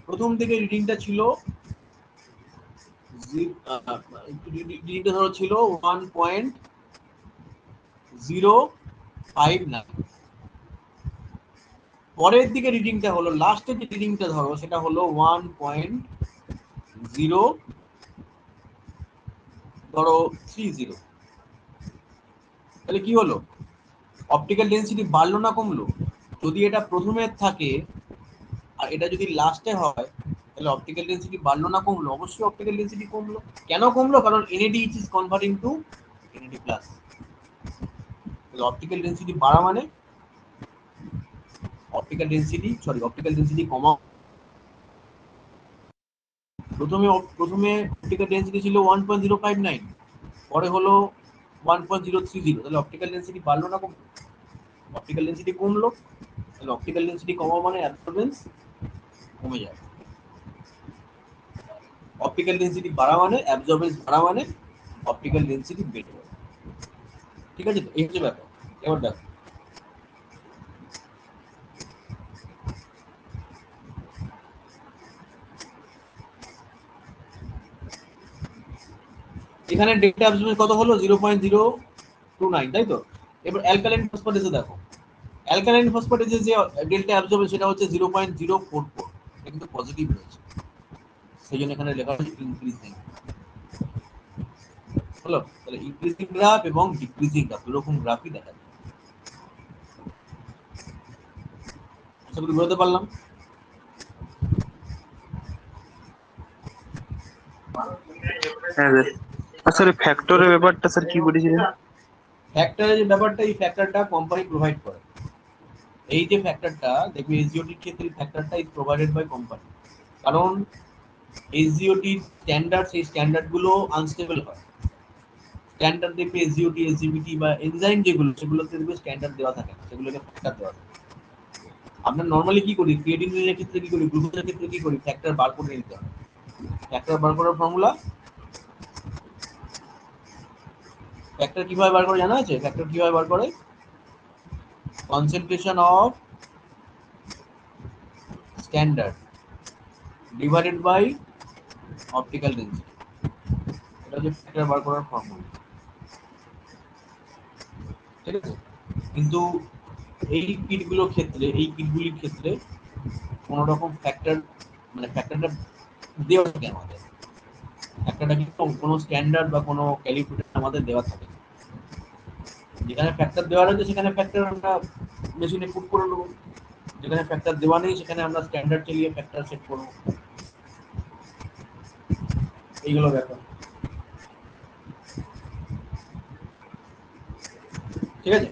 প্রথম থেকে রিডিংটা ছিল রিডিংটা ধরো ছিল 1.059, পরের দিকে রিডিংটা হলো, লাস্টের যে রিডিংটা ধরো সেটা হলো 1.0 ধরো 30। তাহলে কি হলো? অপটিক্যাল ডেনসিটি বাড়লো না কমলো? যদি এটা প্রথমে থাকে আর এটা যদি লাস্টে হয় তাহলে অপটিক্যাল ডেনসিটি বাড়লো না কমলো? অবশ্যই অপটিক্যাল ডেনসিটি কমলো। কেন কমলো? কারণ NAD is converting to NAD plus. Optical density বাড়া মানে অপটিক্যাল ডেনসিটি কমা। প্রথমে অপটিক্যাল ডেনসিটি ছিল 1.059, পরে হলো 1.030, তাহলে অপটিক্যাল ডেনসিটি বাড়লো না কমলো? অপটিক্যাল ডেনসিটি কমলো। তাহলে অপটিক্যাল ডেনসিটি কমা মানে অ্যাবসর্বেন্স কমে যায়। অপটিক্যাল ডেনসিটি বাড়া মানে অ্যাবজর্বেন্স বাড়া মানে অপটিক্যাল ডেনসিটি বেড়ে যায়। ঠিক আছে? তো এই হচ্ছে ব্যাপার। এবার দেখো, এখানে ডেল্টা অ্যাবজর্পশন কত হলো 0.029, তাই তো? এবার অ্যালকালাইন ফসফেটেসে দেখো, অ্যালকালাইন ফসফেটেসে যে ডেল্টা অ্যাবজর্পশন সেটা হচ্ছে 0.044, এটা কিন্তু পজিটিভ রয়েছে, সেই জন্য এখানে লেখা হচ্ছে ইনক্রিজিং। হলো, তাহলে ইনক্রিজিং গ্রাফ এবং ডিক্রিজিং গ্রাফ দুরকম গ্রাফই দেখা যায়। আশা করি বুঝতে পারলাম। হ্যাঁ স্যার। আর স্যার ফ্যাক্টরের ব্যাপারটা স্যার কি বলেছিলেন? ফ্যাক্টরের যে ব্যাপারটা, এই ফ্যাক্টরটা কোম্পানি প্রোভাইড করে। এই যে ফ্যাক্টরটা দেখবে এসজিওটির ক্ষেত্রে ফ্যাক্টরটা ইজ প্রোভাইডেড বাই কোম্পানি, কারণ এসজিওটির স্ট্যান্ডার্ড, সেই স্ট্যান্ডার্ডগুলো আনস্টেবল হয়। স্ট্যান্ডার্ড দেখবে এসজিওটি, এসজিবিটি বা এনজাইম যেগুলো, সেগুলোতে দেখবে স্ট্যান্ডার্ড দেওয়া থাকে না, সেগুলোকে ফ্যাক্টর দেওয়া থাকে। আমরা নর্মালি কি করি, ক্রিয়েটিনিনের ক্ষেত্রে কি করি, গ্লুকোজের ক্ষেত্রে কি করি, ফ্যাক্টর বার করে নিতে হয়। ফ্যাক্টর বার করার ফর্মুলা, ফ্যাক্টর কিভাবে বার করে জানা আছে? ফ্যাক্টর কিভাবে বার করে? Concentration of standard divided by optical density, এটা হচ্ছে ফ্যাক্টর বার করার ফর্মুলা। ঠিক আছে, কিন্তু এই কিটগুলোর ক্ষেত্রে, এই কিটগুলির ক্ষেত্রে কোনো রকম ফ্যাক্টর, মানে ফ্যাক্টরটা দেওয়া থাকে আমাদের, ফ্যাক্টরটা কিন্তু কোনো স্ট্যান্ডার্ড বা কোনো ক্যালিব্রেশন আমাদের দেওয়া থাকে না। যেখানে ফ্যাক্টর দেওয়া রয়েছে সেখানে ফ্যাক্টর আমরা মেশিনে পুট করে নেবো, যেখানে ফ্যাক্টর দেওয়া নেই সেখানে আমরা স্ট্যান্ডার্ড চালিয়ে ফ্যাক্টর সেট করবো। এইগুলো ব্যাপার, ঠিক আছে।